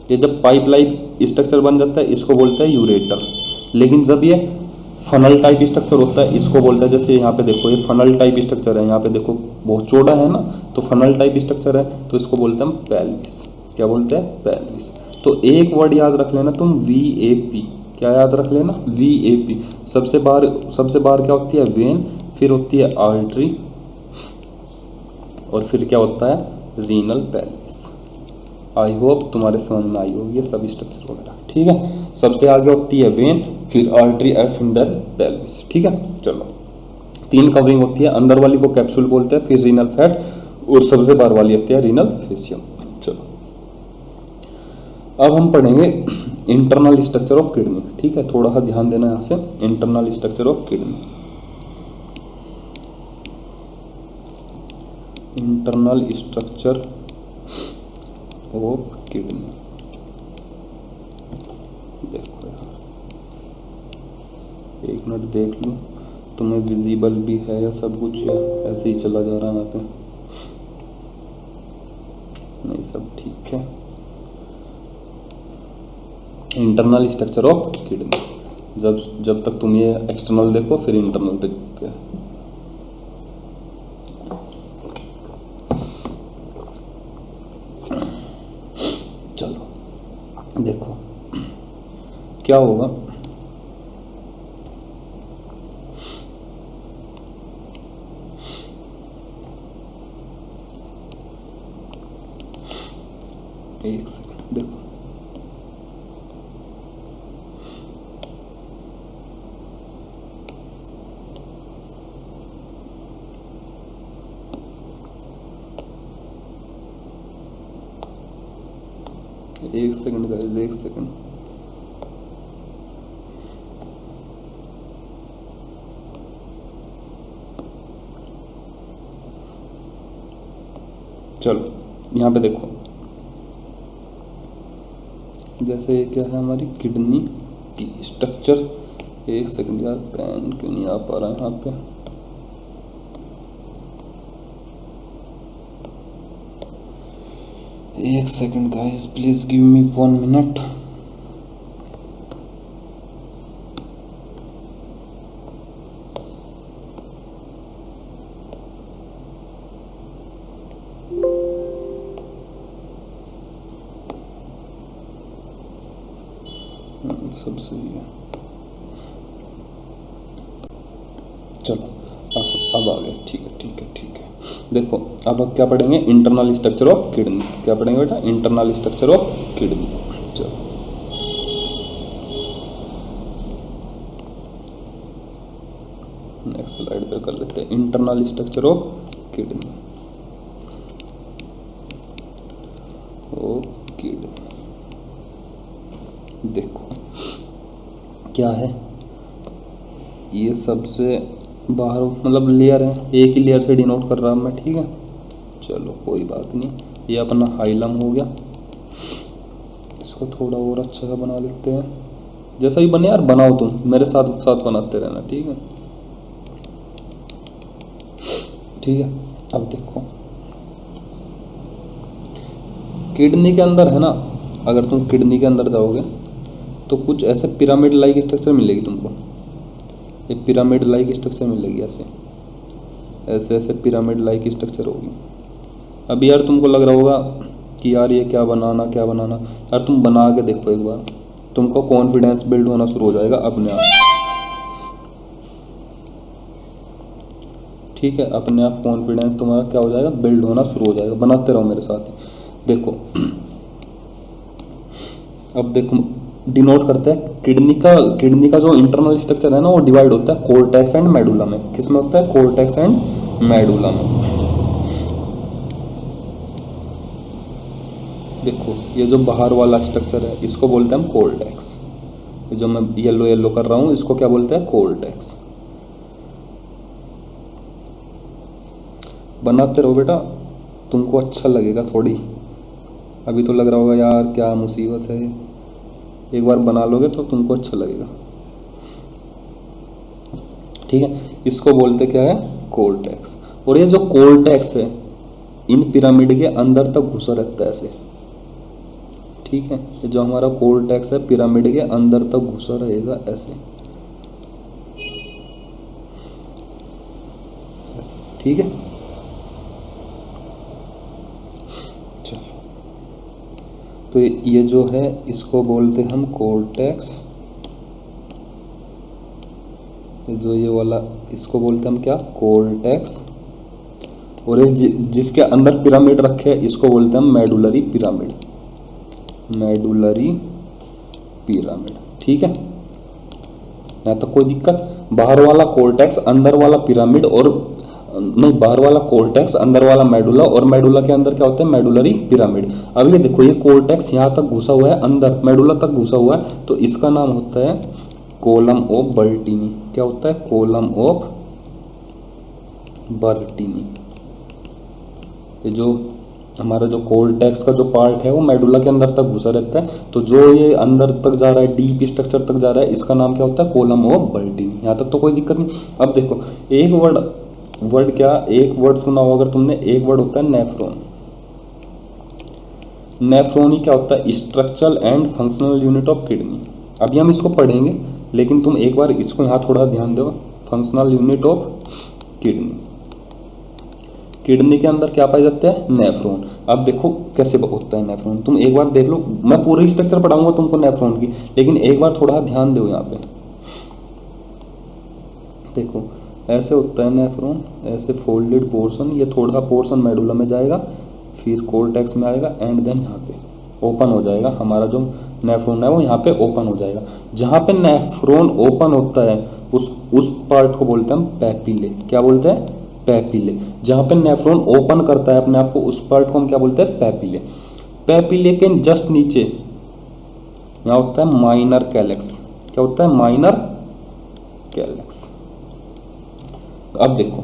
ये जब पाइपलाइन स्ट्रक्चर बन जाता है इसको बोलते हैं यूरेटर। लेकिन जब ये फनल टाइप स्ट्रक्चर होता है इसको बोलता है, जैसे यहाँ पे देखो ये फनल टाइप स्ट्रक्चर है, यहाँ पे देखो बहुत चौड़ा है ना, तो फनल टाइप स्ट्रक्चर है, तो इसको बोलते हैं हम पेल्विस। क्या बोलते हैं? पेल्विस। तो एक वर्ड याद रख लेना तुम, VAP। क्या याद रख लेना? VAP। सबसे बाहर क्या होती है? वेन, फिर होती है आर्टरी, और फिर क्या होता है? Renal pelvis. आई होप तुम्हारे समझ में आई होगी ये सब स्ट्रक्चर वगैरह, ठीक है। सबसे आगे होती है वेन, फिर आर्टरी, फिर देन पेल्विस, ठीक है। चलो 3 कवरिंग होती है, अंदर वाली को कैप्सूल बोलते हैं, फिर रीनल फैट, और सबसे बाहर वाली होती है रीनल फेशियम। चलो अब हम पढ़ेंगे इंटरनल स्ट्रक्चर ऑफ किडनी, ठीक है। थोड़ा सा ध्यान देना यहाँ से, internal structure of kidney. Internal structure of kidney, देखो यार 1 मिनट देख लूँ तुम्हें विजिबल भी है या सब कुछ, या ऐसे ही चला जा रहा है यहाँ पे? नहीं, सब ठीक है। इंटरनल स्ट्रक्चर ऑफ किडनी, जब तक तुम ये एक्सटर्नल देखो फिर इंटरनल पे देखते हैं। चलो देखो क्या होगा, एक सेकंड देखो, एक सेकंड गाइस, 1 सेकंड। चलो यहाँ पे देखो, जैसे ये क्या है हमारी किडनी की स्ट्रक्चर। 1 सेकंड यार, पेन क्यों नहीं आ पा रहा है यहाँ पे? एक second guys, please give me 1 minute. सब सही है। चलो अब आ गया, ठीक है ठीक है ठीक है। देखो अब क्या पढ़ेंगे? Internal structure of kidney. क्या पढ़ेंगे बेटा? Internal structure of kidney. चलो नेक्स्ट स्लाइड पे कर लेते हैं इंटरनल स्ट्रक्चर ऑफ किडनी। क्या है, ये सबसे बाहर मतलब लेयर है, एक ही लेयर से डिनोट कर रहा हूँ मैं, ठीक है। चलो कोई बात नहीं, ये अपना हाइलम हो गया। इसको थोड़ा और अच्छा सा बना लेते हैं, जैसा ही बने यार बनाओ, तुम मेरे साथ साथ बनाते रहना, ठीक है। ठीक है, अब देखो किडनी के अंदर है ना, अगर तुम किडनी के अंदर जाओगे तो कुछ ऐसे पिरामिड लाइक स्ट्रक्चर मिलेगी तुमको, ये पिरामिड लाइक स्ट्रक्चर मिलेगी, ऐसे ऐसे ऐसे पिरामिड लाइक स्ट्रक्चर होगी। अभी यार तुमको लग रहा होगा कि यार ये क्या बनाना क्या बनाना, यार तुम बना के देखो एक बार, तुमको कॉन्फिडेंस बिल्ड होना शुरू हो जाएगा अपने आप, ठीक है। अपने आप कॉन्फिडेंस तुम्हारा क्या हो जाएगा, बिल्ड होना शुरू हो जाएगा। बनाते रहो मेरे साथ, देखो। अब देखो डिनोट करते हैं किडनी का जो इंटरनल स्ट्रक्चर है ना, वो डिवाइड होता है कोर्टेक्स एंड मेडुला में। किस में होता है, कोर्टेक्स एंड मेडुला में। देखो ये जो बाहर वाला स्ट्रक्चर है इसको बोलते हैं हम कोर्टेक्स, ये जो मैं येलो येलो कर रहा हूँ इसको क्या बोलते हैं, कोर्टेक्स। बनाते रहो बेटा, तुमको अच्छा लगेगा थोड़ी। अभी तो लग रहा होगा यार क्या मुसीबत है, एक बार बना लोगे तो तुमको अच्छा लगेगा, ठीक है। इसको बोलते क्या है, कोर्टेक्स। और ये जो कोर्टेक्स है इन पिरामिड के अंदर तक घुसा रहता है ऐसे, ठीक है। ये जो हमारा कोर्टेक्स है पिरामिड के अंदर तक घुसा रहेगा ऐसे, ऐसे, ठीक है। चलो तो ये जो है इसको बोलते हम कोर्टेक्स, जो ये वाला इसको बोलते हम क्या, कोर्टेक्स। और ये जिसके अंदर पिरामिड रखे हैं इसको बोलते हम मेडुलरी पिरामिड, मेडुलरी पिरामिड, ठीक है। यहाँ तक कोई दिक्कत, बाहर वाला कोर्टेक्स अंदर वाला पिरामिड, और नहीं बाहर वाला कोर्टेक्स अंदर वाला मेडुला, और मेडुला के अंदर क्या होता है, मेडुलरी पिरामिड। अब ये देखो ये कोर्टेक्स यहाँ तक घुसा हुआ है, अंदर मेडुला तक घुसा हुआ है, तो इसका नाम होता है कोलम ऑफ बर्टीनी। क्या होता है, कोलम ऑफ बर्टीनी। ये जो हमारा जो कोर्टेक्स का जो पार्ट है वो मेडुला के अंदर तक घुसा रहता है, तो जो ये अंदर तक जा रहा है, डीप स्ट्रक्चर तक जा रहा है, इसका नाम क्या होता है, कोलम ऑफ बर्टीनी। यहाँ तक तो कोई दिक्कत नहीं। अब देखो एक वर्ड क्या, एक वर्ड सुना हो अगर तुमने, एक वर्ड होता है नेफ्रॉन। नेफ्रॉन ही क्या होता है, structural and functional unit of kidney. अभी हम इसको पढ़ेंगे, लेकिन तुम एक बार इसको यहाँ थोड़ा ध्यान दो, functional unit of kidney. Kidney के अंदर क्या पाए जाते हैं, नेफ्रॉन। अब देखो कैसे होता है नेफ्रॉन, तुम एक बार देख लो, मैं पूरी स्ट्रक्चर पढ़ाऊंगा तुमको नेफ्रॉन की, लेकिन एक बार थोड़ा ध्यान दो यहाँ पे। देखो ऐसे होता है नेफ्रॉन, ऐसे फोल्डेड पोर्शन, ये थोड़ा पोर्शन मेडुला में जाएगा, फिर कोर्टेक्स में आएगा, एंड देन यहाँ पे ओपन हो जाएगा। हमारा जो नेफ्रॉन है वो यहाँ पे ओपन हो जाएगा। जहाँ पे नेफ्रॉन ओपन होता है उस पार्ट को बोलते हैं हम पैपिले। क्या बोलते हैं, पैपिले। जहाँ पे नेफ्रॉन ओपन करता है अपने आप को उस पार्ट को हम क्या बोलते हैं, पैपिले। पैपिले के जस्ट नीचे यहाँ होता है माइनर कैलेक्स। क्या होता है, माइनर कैलेक्स। अब देखो,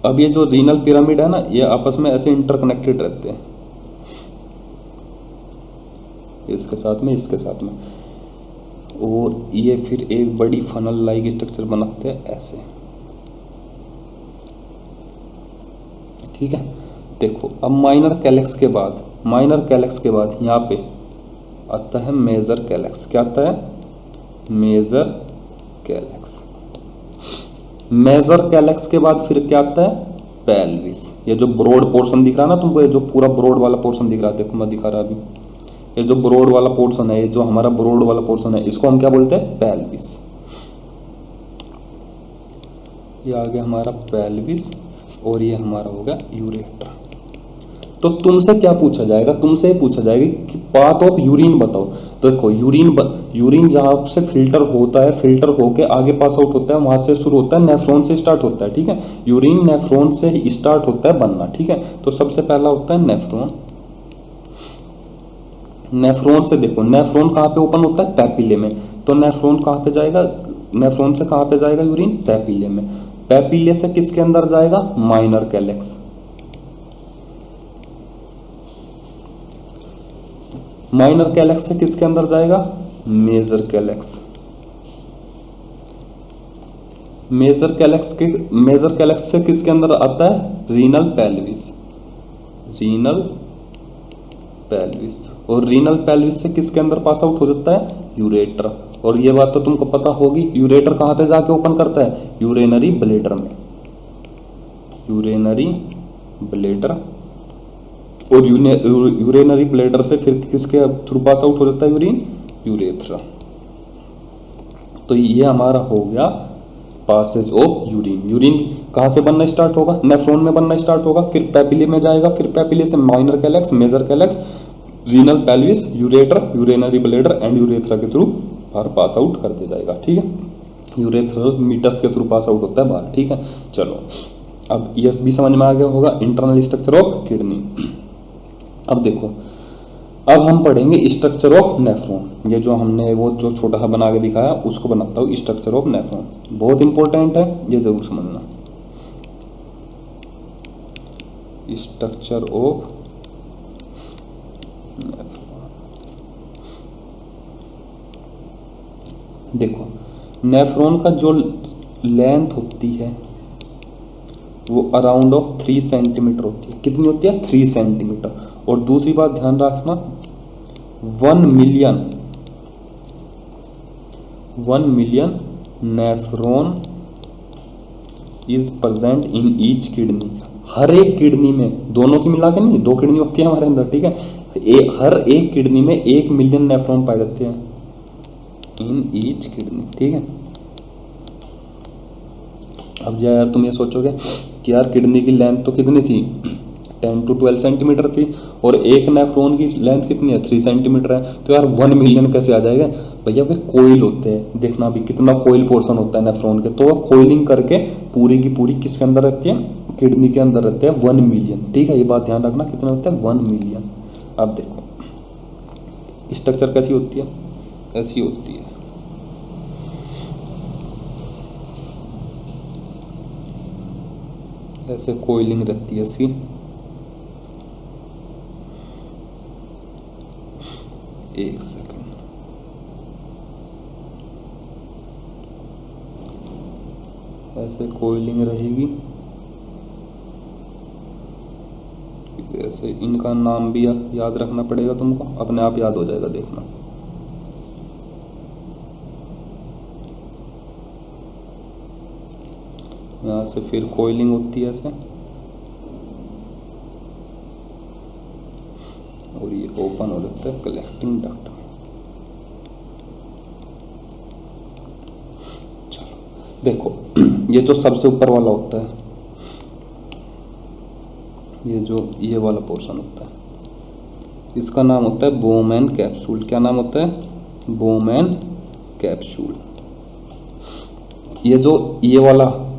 अब ये जो रीनल पिरामिड है ना, ये आपस में ऐसे इंटरकनेक्टेड रहते हैं, इसके साथ में इसके साथ में, और ये फिर एक बड़ी फनल लाइक स्ट्रक्चर बनाते हैं ऐसे, ठीक है। देखो अब माइनर कैलेक्स के बाद यहाँ पे आता है मेजर कैलेक्स। क्या आता है, मेजर कैलेक्स। मेजर कैलेक्स के बाद फिर क्या आता है, पेल्विस। ये जो ब्रॉड पोर्शन दिख रहा है ना तुमको, ये जो पूरा ब्रॉड वाला पोर्शन दिख रहा है, देखो मैं दिखा रहा अभी, ये जो ब्रॉड वाला पोर्शन है, ये जो हमारा ब्रॉड वाला पोर्शन है, इसको हम क्या बोलते हैं, पेल्विस। ये आ गया हमारा पेल्विस, और ये हमारा हो गया यूरेटर। तो तुमसे क्या पूछा जाएगा, तुमसे पूछा जाएगा कि पाथ ऑफ यूरिन बताओ। तो देखो यूरिन जहाँ से फिल्टर होता है, फिल्टर होके आगे पास आउट होता है, वहां से शुरू होता है, नेफ्रॉन से स्टार्ट होता है, ठीक है। यूरिन नेफ्रॉन से ही स्टार्ट होता है बनना, ठीक है। तो सबसे पहला होता है नेफ्रॉन, नेफ्रॉन से देखो, नेफ्रॉन कहाँ पे ओपन होता है? पैपिले में। तो नेफ्रॉन कहाँ पे जाएगा? नेफ्रॉन से कहाँ पे जाएगा यूरिन? पैपिले में। पैपिले से किसके अंदर जाएगा? Minor calyx. माइनर कैलेक्स से किसके अंदर जाएगा? Major calyx. मेजर कैलेक्स से किसके अंदर आता है? Renal pelvis. Renal pelvis. और रीनल पेल्विस से किसके अंदर पास आउट हो जाता है? यूरेटर। और ये बात तो तुमको पता होगी, यूरेटर कहाँ पे जाके ओपन करता है? यूरेनरी ब्लेडर में। Urinary bladder. और यूरेनरी ब्लेडर से फिर किसके थ्रू पास आउट हो जाता है यूरिन? यूरेथ्रा। तो ये हमारा हो गया पासेज ऑफ यूरिन। यूरिन कहाँ से बनना स्टार्ट होगा? नेफ्रॉन में बनना स्टार्ट होगा, फिर पैपिले में जाएगा, फिर पैपिले से minor calyx, major calyx, renal pelvis, ureter, urinary bladder and urethra के थ्रू बाहर पास आउट करते जाएगा। ठीक है, यूरेथ्रल मीटस के थ्रू पास आउट होता है बाहर। ठीक है, चलो अब ये भी समझ में आ गया होगा इंटरनल स्ट्रक्चर ऑफ किडनी। अब देखो, अब हम पढ़ेंगे स्ट्रक्चर ऑफ नेफ्रॉन। ये जो हमने वो जो छोटा सा बना के दिखाया उसको बनाता हूँ स्ट्रक्चर ऑफ नेफ्रॉन। बहुत इंपॉर्टेंट है, ये जरूर समझना। Structure of nephron. देखो, नेफ्रॉन का जो लेंथ होती है वो अराउंड ऑफ 3 सेंटीमीटर होती है। कितनी होती है? 3 सेंटीमीटर। और दूसरी बात ध्यान रखना, 1 million nephron is present in each kidney. हर एक किडनी में, दोनों की मिला के नहीं, 2 किडनी होती है हमारे अंदर। ठीक है, हर एक किडनी में 1 मिलियन नेफ्रॉन पाए जाते हैं इन ईच किडनी। ठीक है, अब यार तुम ये सोचोगे कि यार किडनी की लेंथ तो कितनी थी? 10 to 12 सेंटीमीटर थी, और एक नेफ्रॉन की लेंथ कितनी है? 3 सेंटीमीटर है। तो यार 1 मिलियन कैसे आ जाएगा? भैया वे कोइल होते हैं, देखना भी कितना कोइल पोर्शन होता है नेफ्रॉन के। तो कोइलिंग करके पूरी की पूरी किसके अंदर रहती है? किडनी के अंदर रहते हैं 1 मिलियन। ठीक है, ये बात ध्यान रखना, कितना होता है? 1 मिलियन। अब देखो स्ट्रक्चर कैसी होती है? ऐसी होती है, ऐसे कोइलिंग रहती है इसकी। एक सेकंड, ऐसे कोइलिंग रहेगी, फिर ऐसे इनका नाम भी याद रखना पड़ेगा तुमको, अपने आप याद हो जाएगा, देखना। यहाँ से फिर कोइलिंग होती है ऐसे, और ये ओपन हो जाता है कलेक्टिंग डक्ट में। चलो देखो, ये जो सबसे ऊपर वाला होता है, ये वाला पोर्शन होता है, इसका नाम होता है बोमेन कैप्सूल। क्या नाम होता है? Bowman capsule.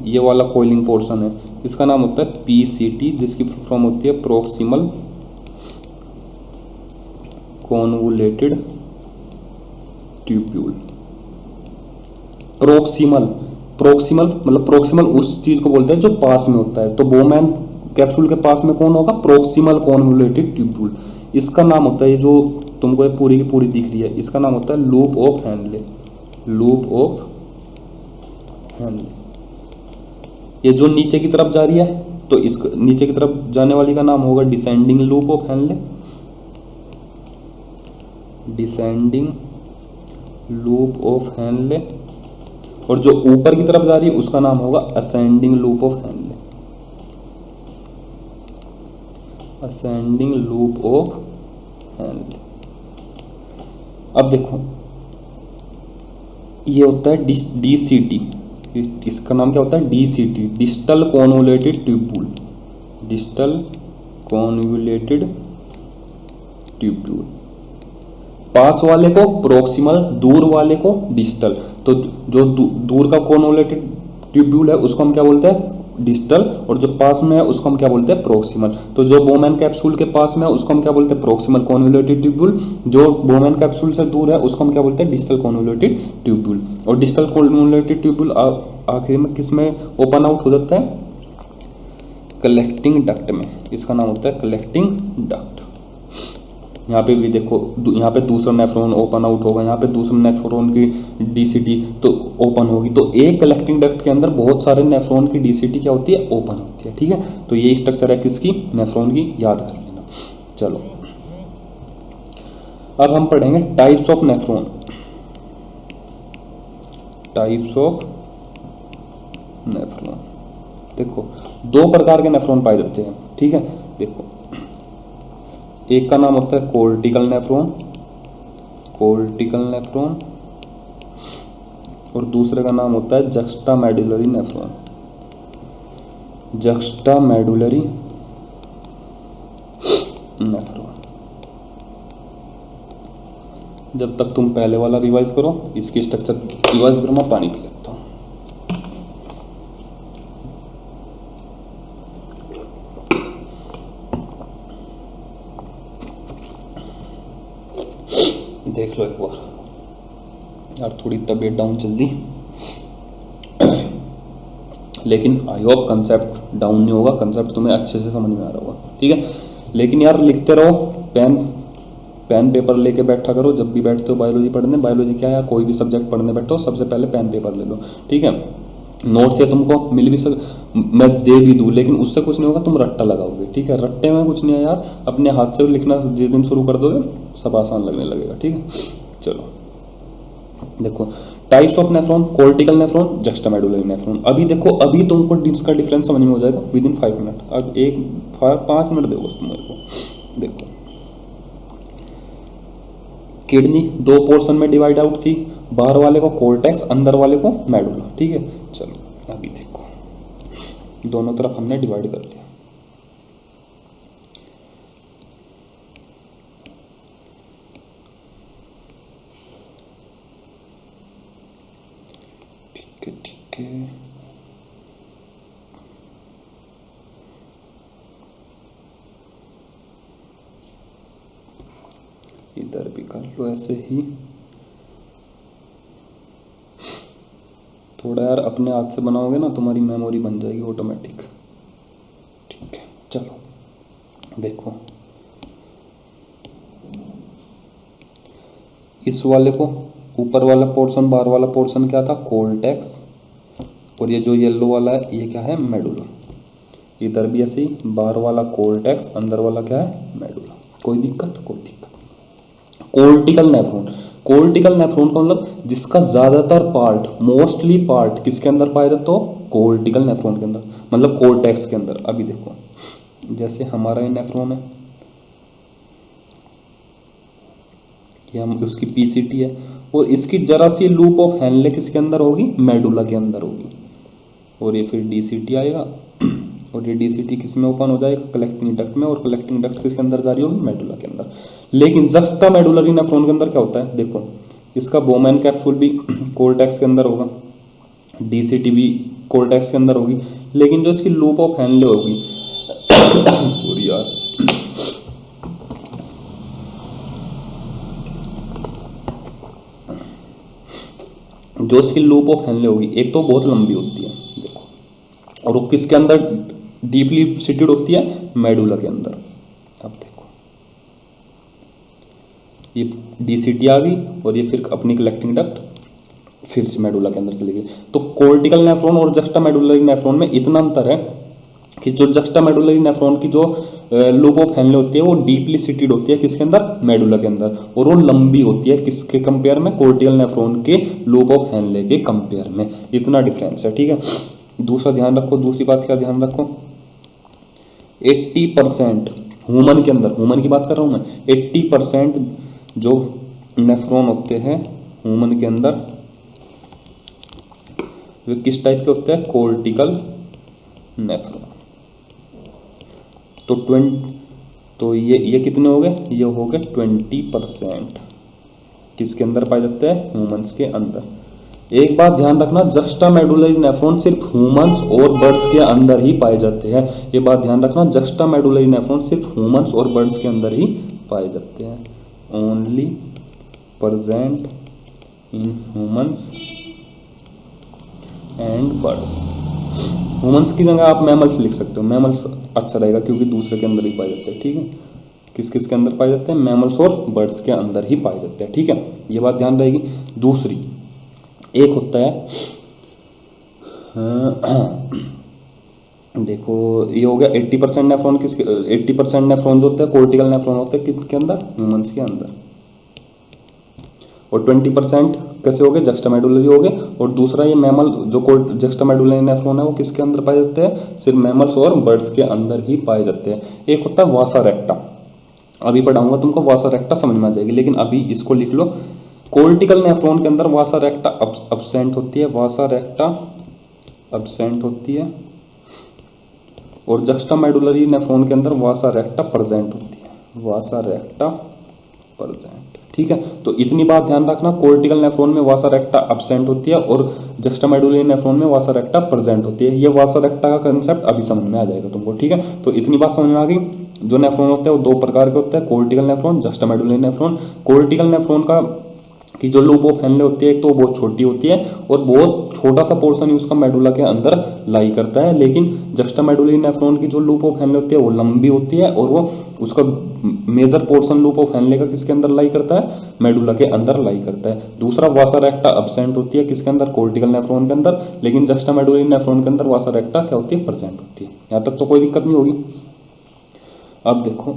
ये वाला कोइलिंग पोर्शन है, इसका नाम होता है पीसीटी, जिसकी फुल फॉर्म होती है प्रोक्सिमल कॉन्वोलेटेड ट्यूब्यूल। प्रोक्सिमल मतलब प्रोक्सिमल उस चीज को बोलते हैं जो पास में होता है। तो बोमेन कैप्सूल के पास में कौन होगा? Proximal convoluted tubule. इसका नाम होता है, ये जो तुमको ये पूरी की पूरी दिख रही है, इसका नाम होता है loop of Henley. Loop of Henley. ये जो नीचे की तरफ जा रही है, तो इस नीचे की तरफ जाने वाली का नाम होगा descending loop of Henley. Descending loop of Henley. और जो ऊपर की तरफ जा रही है उसका नाम होगा ascending loop of Henley. Ascending loop of Henley. अब देखो, ये होता है डीसीटी। इसका नाम क्या होता है? DCT, distal convoluted tubule. Distal convoluted tubule. पास वाले को प्रोक्सिमल, दूर वाले को डिस्टल। तो जो दूर का कॉन्वोलेटेड ट्यूब्यूल है उसको हम क्या बोलते हैं? डिस्टल, और जो पास में है उसको हम क्या बोलते हैं, प्रोक्सिमल। तो जो बोमेन कैप्सूल के पास में है उसको हम क्या बोलते हैं, प्रोक्सिमल कॉन्वोल्यूटेड ट्यूब्यूल। जो बोमेन कैप्सूल से दूर है उसको हम क्या बोलते हैं, डिस्टल कॉन्वोल्यूटेड ट्यूब्यूल। और डिस्टल कॉन्वोल्यूटेड ट्यूब्यूल आखिर में किस में ओपन आउट हो जाता है, कलेक्टिंग डक्ट में। इसका नाम होता है कलेक्टिंग डक्ट। यहाँ पे भी देखो, यहाँ पे दूसरा नेफ्रॉन ओपन आउट होगा, यहाँ पे दूसरा नेफ्रॉन की डीसीटी तो ओपन होगी। तो एक कलेक्टिंग डक्ट के अंदर बहुत सारे नेफ्रॉन की डीसीटी क्या होती है, ओपन होती है। ठीक है, तो ये स्ट्रक्चर है किसकी, नेफ्रॉन की, याद कर लेना। चलो अब हम पढ़ेंगे types of nephron. Types of nephron, देखो दो प्रकार के नेफ्रॉन पाए जाते हैं। ठीक है, देखो एक का नाम होता है कोर्टिकल नेफ्रॉन, कोर्टिकल नेफ्रॉन, और दूसरे का नाम होता है जक्स्टामेडुलरी नेफ्रॉन, जक्स्टामेडुलरी नेफ्रॉन। जब तक तुम पहले वाला रिवाइज करो, इसकी स्ट्रक्चर रिवाइज करो, मैं पानी पी लेता हूँ। देख लो एक बार यार, थोड़ी तबीयत डाउन चल रही, लेकिन आई होप कंसेप्ट डाउन नहीं होगा, कंसेप्ट तुम्हें अच्छे से समझ में आ रहा होगा। ठीक है, लेकिन यार लिखते रहो, पेन पेपर लेके बैठा करो जब भी बैठते हो बायोलॉजी पढ़ने। बायोलॉजी क्या है यार, कोई भी सब्जेक्ट पढ़ने बैठो सबसे पहले पेन पेपर ले लो। ठीक है, नोट से तुमको मिल भी मैं दे भी दूँ, लेकिन उससे कुछ नहीं होगा, तुम रट्टा लगाओगे। ठीक है, रट्टे में कुछ नहीं है यार, अपने हाथ से लिखना जिस दिन शुरू कर दोगे सब आसान लगने लगेगा। ठीक है, चलो देखो types of nephron, cortical nephron, juxtamedullary nephron. अभी देखो, अभी तुमको इसका डिफरेंस समझ में हो जाएगा विद इन 5 मिनट। अब 5 मिनट देखो तुम मेरे को। देखो किडनी दो पोर्शन में डिवाइड आउट थी, बाहर वाले को कोर्टेक्स, अंदर वाले को मेडुला। ठीक है, चलो अभी देखो दोनों तरफ हमने डिवाइड कर लिया। ठीक है, इधर भी कर लो ऐसे ही। थोड़ा यार अपने हाथ से बनाओगे ना, तुम्हारी मेमोरी बन जाएगी ऑटोमेटिक। ठीक है, चलो देखो इस वाले को, ऊपर वाला पोर्शन, बाहर वाला पोर्शन क्या था, कोर्टेक्स, और ये जो येलो वाला है ये क्या है, मेडुला। इधर भी ऐसे ही, बाहर वाला कोर्टेक्स, अंदर वाला क्या है, मेडुला। कोई दिक्कत, कोई दिक्कत। कोर्टिकल नेफ्रॉन, कोर्टिकल नेफ्रॉन का मतलब जिसका ज्यादातर पार्ट, मोस्टली पार्ट किसके अंदर पाया जाता हो, कोर्टिकल नेफ्रॉन के अंदर, मतलब कोर्टेक्स के अंदर। अभी देखो जैसे हमारा ये नेफ्रॉन है, ये हम उसकी पीसीटी है, और इसकी जरा सी लूप ऑफ हेनले किसके अंदर होगी, मेडुला के अंदर होगी, और ये फिर डीसीटी आएगा, और ये डीसीटी किस में ओपन हो जाएगा, कलेक्टिंग डक्ट में, और कलेक्टिंग डक्ट किसके अंदर जा रही होगी, मेडुला के अंदर। लेकिन जक्स्टामेडुलरी नेफ्रॉन के अंदर क्या होता है, देखो इसका बोमेन कैप्सूल भी कोर्टेक्स के अंदर होगा, डीसीटी भी कोर्टेक्स के अंदर होगी, लेकिन जो इसकी लूप ऑफ हेनले होगी सॉरी यार, जो इसकी लूप ऑफ हेनले होगी, एक तो बहुत लंबी होती है देखो, और वो किसके अंदर डीपली सिटेड होती है, मेडुला के अंदर। अब देखो ये डीसीटी आ गई, और ये फिर अपनी कलेक्टिंग डक्ट फिर से मेडुला के अंदर चली गई। तो कोर्टिकल नेफ्रॉन और जक्स्टामेडुलरी नेफ्रॉन में इतना अंतर है कि जो जक्स्टामेडुलरी नेफ्रॉन की जो लूप ऑफ हेनले होती है वो डीपली सिटेड होती है किसके अंदर, मेडुला के अंदर, और वो लंबी होती है किसके कंपेयर में, कोर्टिकल नेफ्रॉन के लूप ऑफ हेनले के कंपेयर में। इतना डिफरेंस है। ठीक है, दूसरा ध्यान रखो, दूसरी बात क्या ध्यान रखो, 80% ह्यूमन के अंदर, ह्यूमन की बात कर रहा हूँ मैं, 80% जो नेफ्रॉन होते हैं ह्यूमन के अंदर वे किस टाइप के होते हैं, कोर्टिकल नेफ्रॉन। तो ये कितने हो गए, ये हो गए 20% किसके अंदर पाए जाते हैं, ह्यूमंस के अंदर। एक बात ध्यान रखना, जस्टा मेडुलरी नेफ्रॉन सिर्फ ह्यूमंस और बर्ड्स के अंदर ही पाए जाते हैं। ये बात ध्यान रखना, जस्टा मेडुलरी नेफ्रॉन सिर्फ ह्यूमंस और बर्ड्स के अंदर ही पाए जाते हैं। Only present in humans and birds. Humans की जगह आप मैमल्स लिख सकते हो, मैमल्स अच्छा रहेगा क्योंकि दूसरे के अंदर ही पाए जाते हैं। ठीक है, किस किस के अंदर पाए जाते हैं? मैमल्स और बर्ड्स के अंदर ही पाए जाते हैं। ठीक है, ये बात ध्यान रहेगी। दूसरी, एक होता है देखो ये हो गया 80% नेफ्रॉन, किसके 80% नेफ्रॉन जो होते हैं कोर्टिकल नेफ्रॉन होते हैं किसके अंदर? ह्यूमंस के अंदर। और 20% कैसे हो गए? जस्टामेडुलरी हो गए। और दूसरा ये मैमल जो जस्टामेडुलरी नेफ्रॉन है वो किसके अंदर पाए जाते हैं? सिर्फ मैमल्स और बर्ड्स के अंदर ही पाए जाते हैं। एक होता है वासा रेक्टा, अभी पढ़ाऊंगा तुमको, वासा रेक्टा समझ में आ जाएगी, लेकिन अभी इसको लिख लो। कोर्टिकल नेफ्रॉन के अंदर वासा रेक्टा अब्सेंट होती है, वासा रेक्टा अब्सेंट होती है। और जस्टामेडुलरी नेफ्रॉन के अंदर वासा रेक्टा प्रेजेंट होती है, वासा रेक्टा प्रेजेंट। ठीक है, तो इतनी बात ध्यान रखना, कोर्टिकल नेफ्रॉन में वासा रेक्टा अब्सेंट होती है और जस्टामेडुलरी नेफ्रॉन में वासा रेक्टा प्रेजेंट होती है। ये वासा रेक्टा का कंसेप्ट अभी समझ में आ जाएगा तुमको। ठीक है, तो इतनी बात समझ में आ गई। जो नेफ्रॉन होते हैं वो दो प्रकार के होते हैं, cortical nephron, juxtamedullary nephron. Cortical nephron का कि जो लूप ऑफ हेनले होती है, एक तो बहुत छोटी होती है और बहुत छोटा सा पोर्शन ही उसका मेडुला के अंदर लाई करता है। लेकिन जस्टामेडुलरी नेफ्रॉन की जो लूप ऑफ हेनले होती है वो लंबी होती है और वो उसका major portion loop of Henle का किसके अंदर लाई करता है? मेडुला के अंदर लाई करता है। दूसरा, वासा रेक्टा अब्सेंट होती है किसके अंदर? कोर्टिकल नेफ्रॉन के अंदर। लेकिन जस्टामेडुलरी नेफ्रॉन के अंदर वासा रेक्टा क्या होती है? प्रेजेंट होती है। यहाँ तक तो कोई दिक्कत नहीं होगी। अब देखो,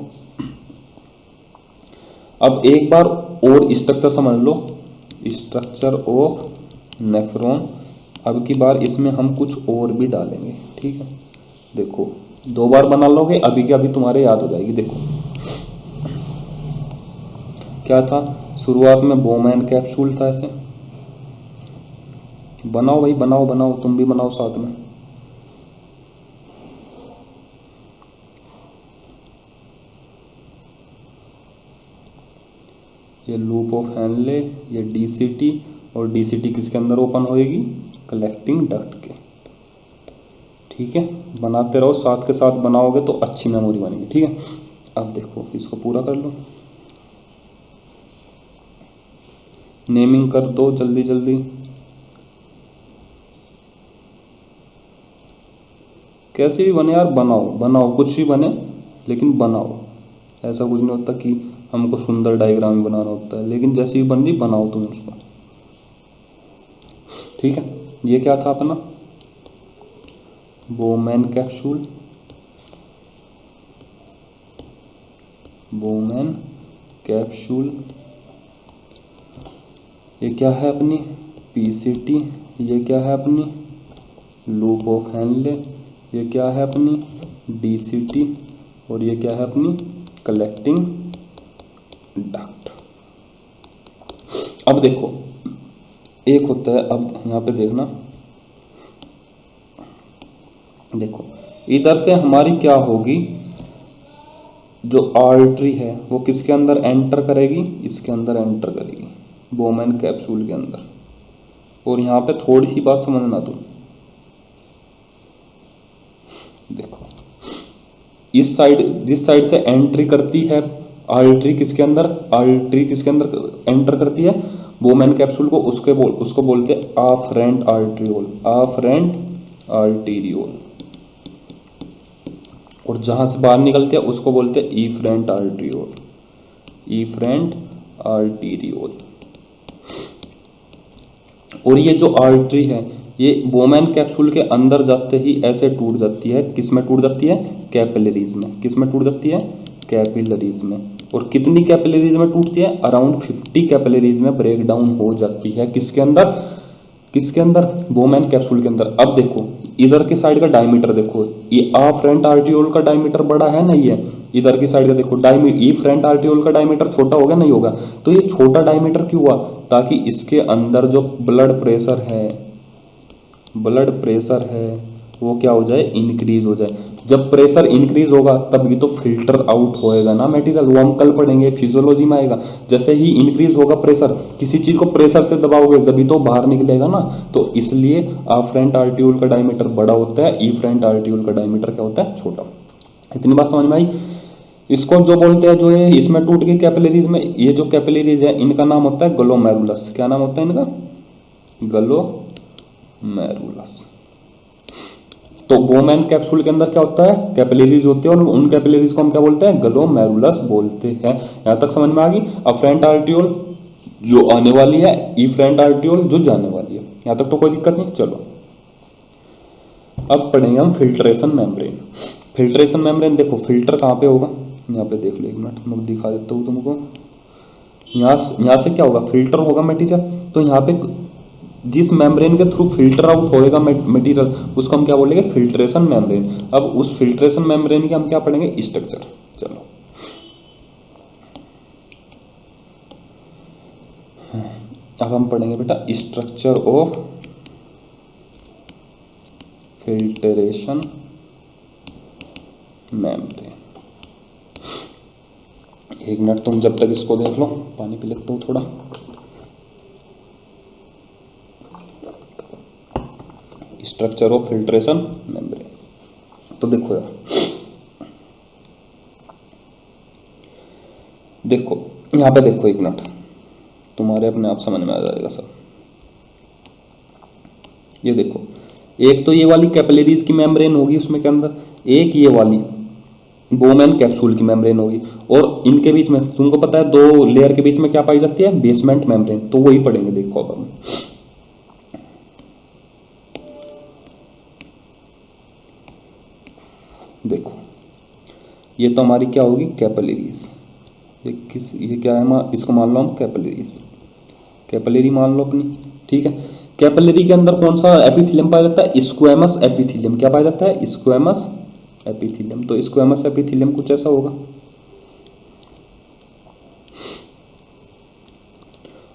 अब एक बार और स्ट्रक्चर समझ लो, स्ट्रक्चर ऑफ नेफ्रॉन। अब की बार इसमें हम कुछ और भी डालेंगे। ठीक है, देखो दो बार बना लोगे, अभी के अभी तुम्हारे याद हो जाएगी। देखो क्या था, शुरुआत में बोमैन कैप्सूल था, ऐसे बनाओ भाई, बनाओ बनाओ, तुम भी बनाओ साथ में। ये लूप ऑफ हेनले, ये डीसीटी, और डीसीटी किसके अंदर ओपन होएगी? कलेक्टिंग डक्ट के। ठीक है, बनाते रहो, साथ के साथ बनाओगे तो अच्छी मेमोरी बनेगी। ठीक है, अब देखो इसको पूरा कर लो, नेमिंग कर दो जल्दी जल्दी। कैसे भी बने यार, बनाओ बनाओ, कुछ भी बने लेकिन बनाओ। ऐसा कुछ नहीं होता कि हमको सुंदर डायग्राम ही बनाना होता है, लेकिन जैसी भी बन रही बनाओ तुम उसको। ठीक है, ये क्या था अपना? Bowman capsule, Bowman capsule. ये क्या है अपनी? पीसीटी। ये क्या है अपनी? Loop of Henley. ये क्या है अपनी? डीसीटी। और ये क्या है अपनी? Collecting duct. अब देखो एक होता है, अब यहाँ पे देखना, देखो इधर से हमारी क्या होगी, जो आर्टरी है वो किसके अंदर एंटर करेगी? इसके अंदर एंटर करेगी, बोमैन कैप्सूल के अंदर। और यहाँ पे थोड़ी सी बात समझना तुम, देखो इस साइड, जिस साइड से एंट्री करती है आर्टरी किसके अंदर? आर्टरी किसके अंदर एंटर करती है? बोमैन कैप्सूल को, उसको बोलते हैं आफरेंट आर्टरियोल, आफरेंट आर्टेरियोल। और जहां से बाहर निकलते हैं उसको बोलते हैं इफरेंट आर्टरियोल, इफरेंट आर्टेरियोल। और ये जो आर्टरी है ये बोमैन कैप्सूल के अंदर जाते ही ऐसे टूट जाती है। किस में टूट जाती है? कैपिलरीज में। किस में टूट जाती है? कैपिलरीज में। और कितनी कैपिलरीज में टूटती है? अराउंड 50 कैपिलरीज में ब्रेक डाउन हो जाती है। किसके अंदर? किसके अंदर? बोमैन कैप्सूल के अंदर। अब देखो इधर की साइड का डायमीटर देखो, ये आफरेंट आर्टियोल का डायमीटर बड़ा है ना, ये इधर की साइड का देखो इफरेंट आर्टियोल का डायमीटर छोटा होगा, नहीं होगा? तो ये छोटा डायमीटर क्यों हुआ? ताकि इसके अंदर जो ब्लड प्रेशर है वो क्या हो जाए? इंक्रीज हो जाए। जब प्रेशर इंक्रीज होगा तभी तो फिल्टर आउट होएगा ना मटेरियल, वो हम कल पढ़ेंगे, फिजियोलॉजी में आएगा। जैसे ही इंक्रीज होगा प्रेशर, किसी चीज को प्रेशर से दबाओगे जभी तो बाहर निकलेगा ना, तो इसलिए आफरेंट आर्टियोल का डायमीटर बड़ा होता है, ईफरेंट आर्टियोल का डायमीटर क्या होता है, छोटा। इतनी बात समझ में आई। इसको जो बोलते हैं, जो है इसमें टूट गई कैपिलरीज में, ये जो कैपिलरीज है इनका नाम होता है ग्लोमेरुलस। क्या नाम होता है इनका, ग्लोमेरुलस। तो बोमैन कैप्सूल के अंदर क्या होता है, कैपिलरीज होती है, और उन कैपिलरीज को हम क्या बोलते हैं, ग्लोमेरुलस बोलते हैं। यहां तक समझ में आ गई। अफरेंट आर्टियोल जो आने वाली है, इफरेंट आर्टियोल जो जाने वाली है, यहां तक तो कोई दिक्कत नहीं। चलो अब पढ़ेंगे हम फिल्ट्रेशन मेम्ब्रेन। फिल्ट्रेशन मेम्ब्रेन देखो, फिल्टर कहाँ पे होगा, यहाँ पे देख लो, एक मिनट मैं दिखा देता हूँ तुमको। यहाँ से क्या होगा, फिल्टर होगा मटेरियल, तो यहाँ पे जिस मेम्ब्रेन के थ्रू फिल्टर आउट होएगा मटेरियल, उसको हम क्या बोलेंगे, फिल्ट्रेशन मेम्ब्रेन। अब उस फिल्ट्रेशन मेम्ब्रेन के हम क्या पढ़ेंगे, स्ट्रक्चर। चलो अब हम पढ़ेंगे बेटा स्ट्रक्चर ऑफ फिल्ट्रेशन मेम्ब्रेन। एक मिनट तुम जब तक इसको देख लो, पानी पी लेता हूँ थोड़ा। Structure of filtration membrane. तो देखो यार, देखो यहां पे देखो, एक मिनट, तुम्हारे अपने आप समझ में आ जाएगा सब। ये देखो, एक तो ये वाली कैपिलरीज की मेम्ब्रेन होगी उसमें के अंदर, एक ये वाली बोमैन कैप्सूल की मेम्ब्रेन होगी, और इनके बीच में तुमको पता है दो लेयर के बीच में क्या पाई जाती है, बेसमेंट मेम्ब्रेन। तो वही पढ़ेंगे। देखो अब हम देखो, ये तो हमारी क्या होगी, कैपिलरीज। ये क्या है, इसको मान लो हम कैपिलरीज, कैपिलरी मान लो अपनी, ठीक है। कैपिलरी के अंदर कौन सा एपिथेलियम पाया जाता है, स्क्वैमस एपिथेलियम। क्या पाया जाता है, स्क्वैमस एपिथेलियम। तो स्क्वैमस एपिथेलियम कुछ ऐसा होगा,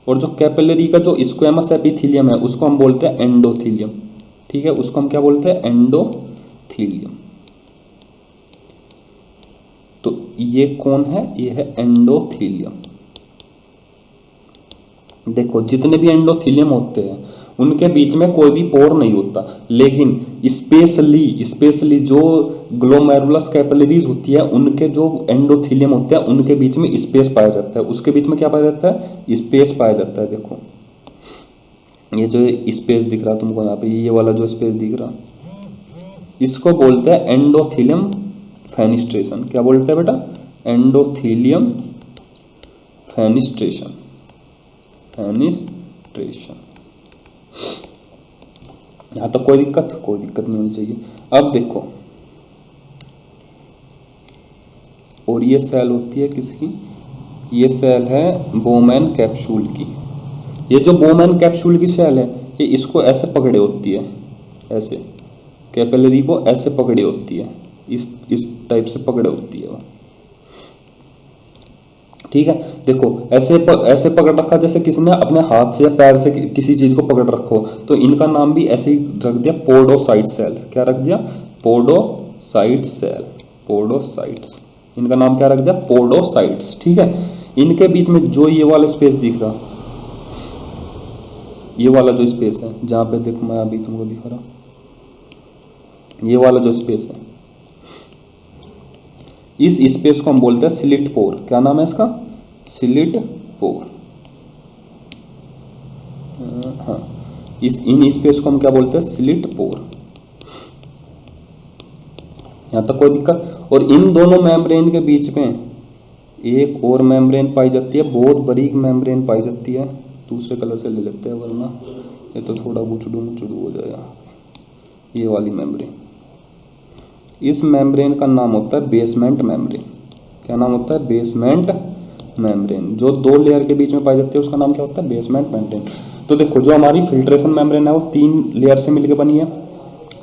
और जो कैपिलरी का जो स्क्वैमस एपिथेलियम है उसको हम बोलते हैं एंडोथेलियम, ठीक है। उसको हम क्या बोलते हैं, एंडोथेलियम। तो ये कौन है, ये है एंडोथेलियम। देखो जितने भी एंडोथेलियम होते हैं उनके बीच में कोई भी पोर नहीं होता, लेकिन स्पेशली जो ग्लोमेरुलस कैपिलरीज होती है उनके जो एंडोथेलियम होते हैं उनके बीच में स्पेस पाया जाता है। उसके बीच में क्या पाया जाता है, स्पेस पाया जाता है। देखो ये जो स्पेस दिख रहा तुमको यहाँ पे, ये वाला जो स्पेस दिख रहा, इसको बोलते हैं एंडोथेलियम फेनिस्ट्रेशन। क्या बोलते हैं बेटा, एंडोथेलियम फेनिस्ट्रेशन। यहां तक कोई दिक्कत नहीं होनी चाहिए। अब देखो, और ये सेल होती है किसकी, ये सेल है बोमैन कैप्सूल की। ये जो बोमैन कैप्सूल की सेल है, ये इसको ऐसे पकड़े होती है, ऐसे कैपिलरी को ऐसे पकड़े होती है, इस टाइप से पकड़े होती है वो, ठीक है। देखो ऐसे पकड़ रखा जैसे किसी ने अपने हाथ से या पैर से किसी चीज को पकड़ रखो, तो इनका नाम भी ऐसे ही रख दिया, पोडोसाइट सेल। क्या रख दिया, पोडोसाइट सेल, पोडोसाइट्स। इनका नाम क्या रख दिया, पोडोसाइट्स, ठीक है। इनके बीच में जो ये वाला स्पेस दिख रहा, ये वाला जो स्पेस है, जहां पे देखो मैं अभी तुमको दिखा रहा, ये वाला जो स्पेस है, इस स्पेस को हम बोलते हैं स्लिट पोर। क्या नाम है इसका, स्लिट पोर। हाँ, इन स्पेस को हम क्या बोलते हैं, स्लिट पोर। यहां तक कोई दिक्कत। और इन दोनों मेम्ब्रेन के बीच में एक और मेम्ब्रेन पाई जाती है, बहुत बारीक मेम्ब्रेन पाई जाती है। दूसरे कलर से ले लेते हैं वरना ये तो थोड़ा गुचड़ू हो जाएगा। ये वाली मेम्ब्रेन, इस मेम्ब्रेन का नाम होता है बेसमेंट मेम्ब्रेन। क्या नाम होता है, बेसमेंट मेम्ब्रेन। जो दो लेयर के बीच में पाई जाती है उसका नाम क्या होता है, बेसमेंट मेम्ब्रेन। तो देखो जो हमारी फिल्ट्रेशन मेम्ब्रेन है वो 3 लेयर से मिलकर बनी है।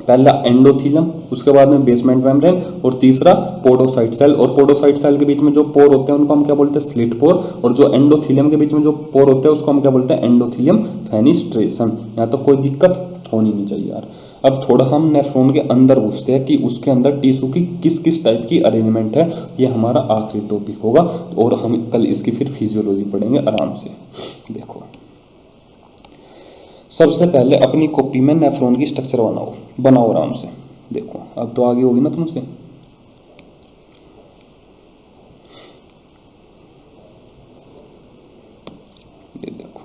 पहला एंडोथेलियम, उसके बाद में बेसमेंट मेम्ब्रेन, और तीसरा पोडोसाइट सेल। और पोडोसाइट सेल के बीच में जो पोर होते हैं उनको हम क्या बोलते हैं, स्लिट पोर। और जो एंडोथेलियम के बीच में जो पोर होते हैं उसको हम क्या बोलते हैं, एंडोथेलियम फेनिस्ट्रेशन। यहाँ तो कोई दिक्कत होनी नहीं चाहिए यार। अब थोड़ा हम नेफ्रॉन के अंदर घुसते हैं कि उसके अंदर टिश्यू की किस किस टाइप की अरेंजमेंट है। ये हमारा आखिरी टॉपिक होगा और हम कल इसकी फिर फिजियोलॉजी पढ़ेंगे आराम से। देखो सबसे पहले अपनी कॉपी में नेफ्रॉन की स्ट्रक्चर बनाओ आराम से। देखो अब तो आगे होगी ना तुमसे। ये देखो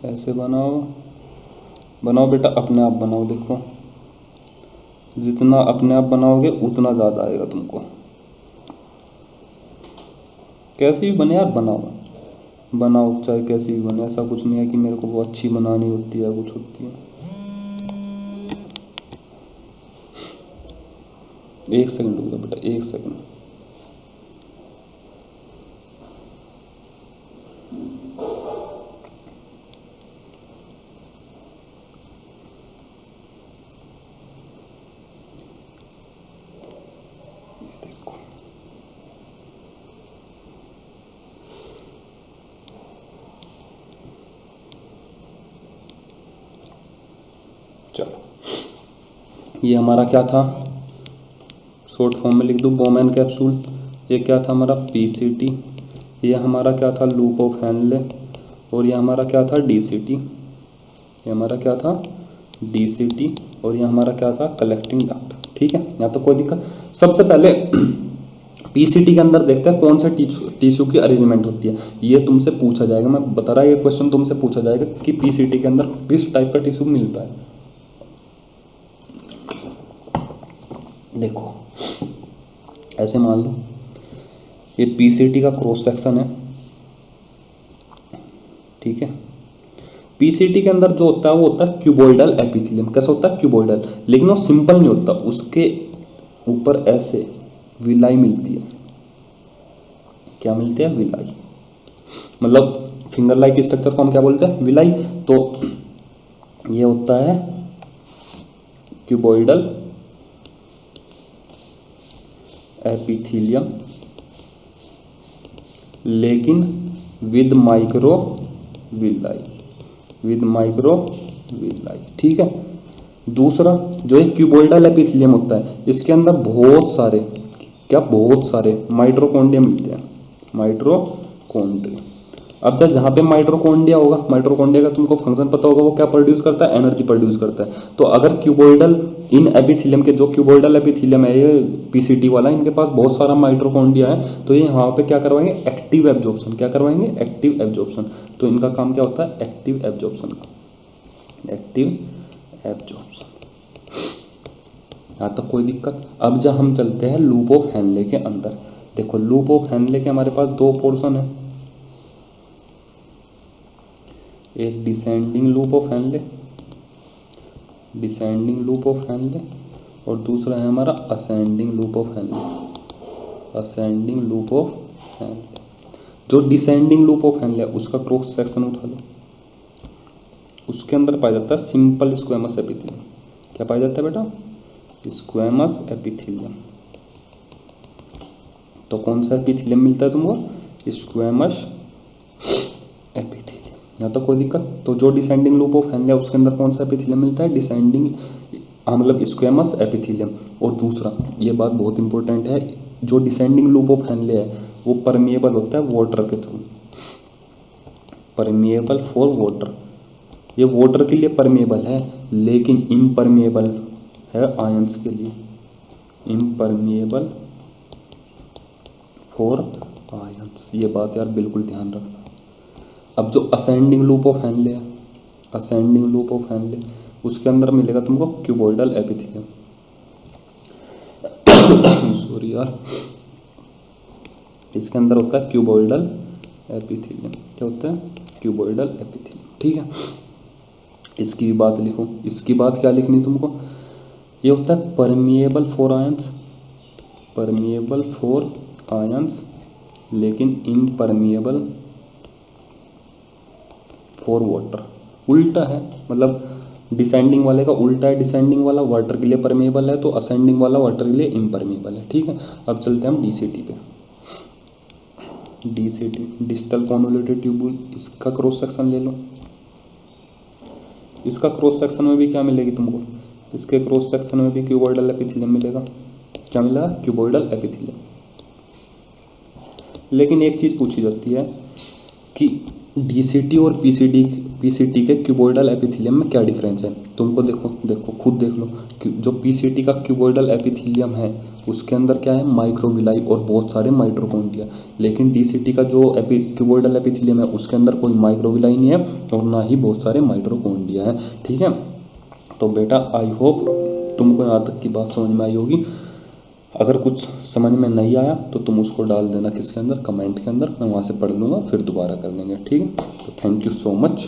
ऐसे बनाओ बेटा, अपने आप बनाओ। देखो जितना अपने आप बनाओगे उतना ज़्यादा आएगा तुमको। कैसी भी बने यार, बनाओ चाहे कैसी भी बने। ऐसा कुछ नहीं है कि मेरे को वो अच्छी बनानी होती है कुछ होती है। 1 सेकंड रुक जाओ बेटा, 1 सेकंड। चलो ये हमारा क्या था, शॉर्ट फॉर्म में लिख दूँ बोमैन कैप्सूल। ये क्या था हमारा पीसीटी। ये हमारा क्या था लूप ऑफ हेनले। और ये हमारा क्या था डीसीटी। ये हमारा क्या था डीसीटी। और ये हमारा क्या था कलेक्टिंग डक्ट। ठीक है, यहाँ तो कोई दिक्कत। सबसे पहले पीसीटी के अंदर देखते हैं कौन सा टिश्यू की अरेंजमेंट होती है। ये तुमसे पूछा जाएगा, मैं बता रहा, ये क्वेश्चन तुमसे पूछा जाएगा कि पीसीटी के अंदर किस टाइप का टिश्यू मिलता है। देखो ऐसे मान लो ये पीसीटी का क्रॉस सेक्शन है। ठीक है, पीसीटी के अंदर जो होता है वो होता है क्यूबॉइडल एपिथेलियम। कैसा होता है क्यूबॉइडल, लेकिन वो सिंपल नहीं होता, उसके ऊपर ऐसे विलाई मिलती है। क्या मिलती है, विलाई। मतलब फिंगर लाइक स्ट्रक्चर को हम क्या बोलते हैं, विलाई। तो ये होता है क्यूबॉइडल एपिथेलियम, लेकिन विद माइक्रो विलाई। ठीक है, दूसरा जो एक क्यूबॉइडल एपिथेलियम होता है, इसके अंदर बहुत सारे माइटोकॉन्ड्रिया मिलते हैं। माइटोकॉन्ड्रिया। अब जहाँ पे माइटोकॉन्ड्रिया होगा, माइटोकॉन्ड्रिया का तुमको फंक्शन पता होगा, वो क्या प्रोड्यूस करता है, एनर्जी प्रोड्यूस करता है। तो अगर क्यूबॉइडल इन एपिथेलियम के, जो क्यूबॉइडल एपिथेलियम है ये पीसीटी वाला, इनके पास बहुत सारा माइटोकॉन्ड्रिया है, तो ये यहाँ पे क्या करवाएंगे, एक्टिव एब्जॉर्प्शन। क्या करवाएंगे, एक्टिव एब्जॉर्प्शन। तो इनका काम क्या होता है, एक्टिव एब्जॉर्प्शन का, एक्टिव एब्जॉर्प्शन। यहाँ तक कोई दिक्कत। अब जब हम चलते हैं लूप ऑफ हेनले के अंदर, देखो लूप ऑफ हेनले के हमारे पास 2 पोर्शन है, एक डिसेंडिंग लूप ऑफ हेनले, और दूसरा है हमारा असेंडिंग लूप ऑफ हेनले। जो डिसेंडिंग लूप ऑफ हेनले उसका क्रॉस सेक्शन उठा लो, उसके अंदर पाया जाता है सिंपल स्क्वेमस एपिथेलियम। क्या पाया जाता है बेटा, स्क्वेमस एपिथेलियम। तो कौन सा एपिथेलियम मिलता है तुमको, स्क्वेमस एपिथेलियम। यहाँ तो कोई दिक्कत। तो जो डिसेंडिंग लूप ऑफ हेनले है उसके अंदर कौन सा एपिथेलियम मिलता है, डिसेंडिंग, मतलब स्क्वेमस एपिथेलियम। और दूसरा, ये बात बहुत इंपॉर्टेंट है, जो डिसेंडिंग लूप ऑफ हेनले है वो परमिएबल होता है वाटर के थ्रू, परमिएबल फॉर वाटर। ये वाटर के लिए परमिएबल है, लेकिन इम्परमिएबल है आयंस के लिए, इम्परमिएबल फॉर आयंस। ये बात यार बिल्कुल ध्यान रखना। अब जो असेंडिंग लूप ऑफ हेनले है, असेंडिंग लूप ऑफ हेनले, उसके अंदर मिलेगा तुमको क्यूबॉइडल एपिथेलियम। सॉरी यार, इसके अंदर होता है क्यूबॉइडल एपिथेलियम। क्या होता है, क्यूबॉइडल एपिथेलियम। ठीक है, इसकी भी बात लिखो। इसकी बात क्या लिखनी तुमको, ये होता है permeable for ions, permeable for ions, लेकिन इम्परमिएबल फॉर वाटर। उल्टा है, मतलब डिसेंडिंग वाले का उल्टा है। डिसेंडिंग वाला वाटर के लिए परमेबल है, तो असेंडिंग वाला वाटर के लिए इम्परमेबल है। ठीक है, अब चलते हैं हम डीसीटी पे। DCT डिस्टल कॉन्वोल्यूटेड ट्यूबुल, इसका क्रॉस सेक्शन ले लो। इसका क्रॉस सेक्शन में भी क्या मिलेगी तुमको, इसके क्रॉस सेक्शन में भी क्यूबॉइडल एपिथेलियम मिलेगा। क्या मिलेगा, क्यूबॉइडल एपिथेलियम। लेकिन एक चीज़ पूछी जाती है कि DCT और PCT के क्यूबॉइडल एपिथेलियम में क्या डिफरेंस है। तुमको देखो खुद देख लो कि जो PCT का क्यूबॉइडल एपिथेलियम है उसके अंदर क्या है, माइक्रोविलाई और बहुत सारे माइटोकॉन्ड्रिया। लेकिन DCT का जो क्यूबॉइडल एपिथेलियम है उसके अंदर कोई माइक्रोविलाई नहीं है और ना ही बहुत सारे माइटोकॉन्ड्रिया है। ठीक है, तो बेटा आई होप तुमको यहाँ तक की बात समझ में आई होगी। अगर कुछ समझ में नहीं आया तो तुम उसको डाल देना किसके अंदर, कमेंट के अंदर, मैं वहाँ से पढ़ लूँगा, फिर दोबारा कर लेंगे। ठीक है, तो थैंक यू सो मच।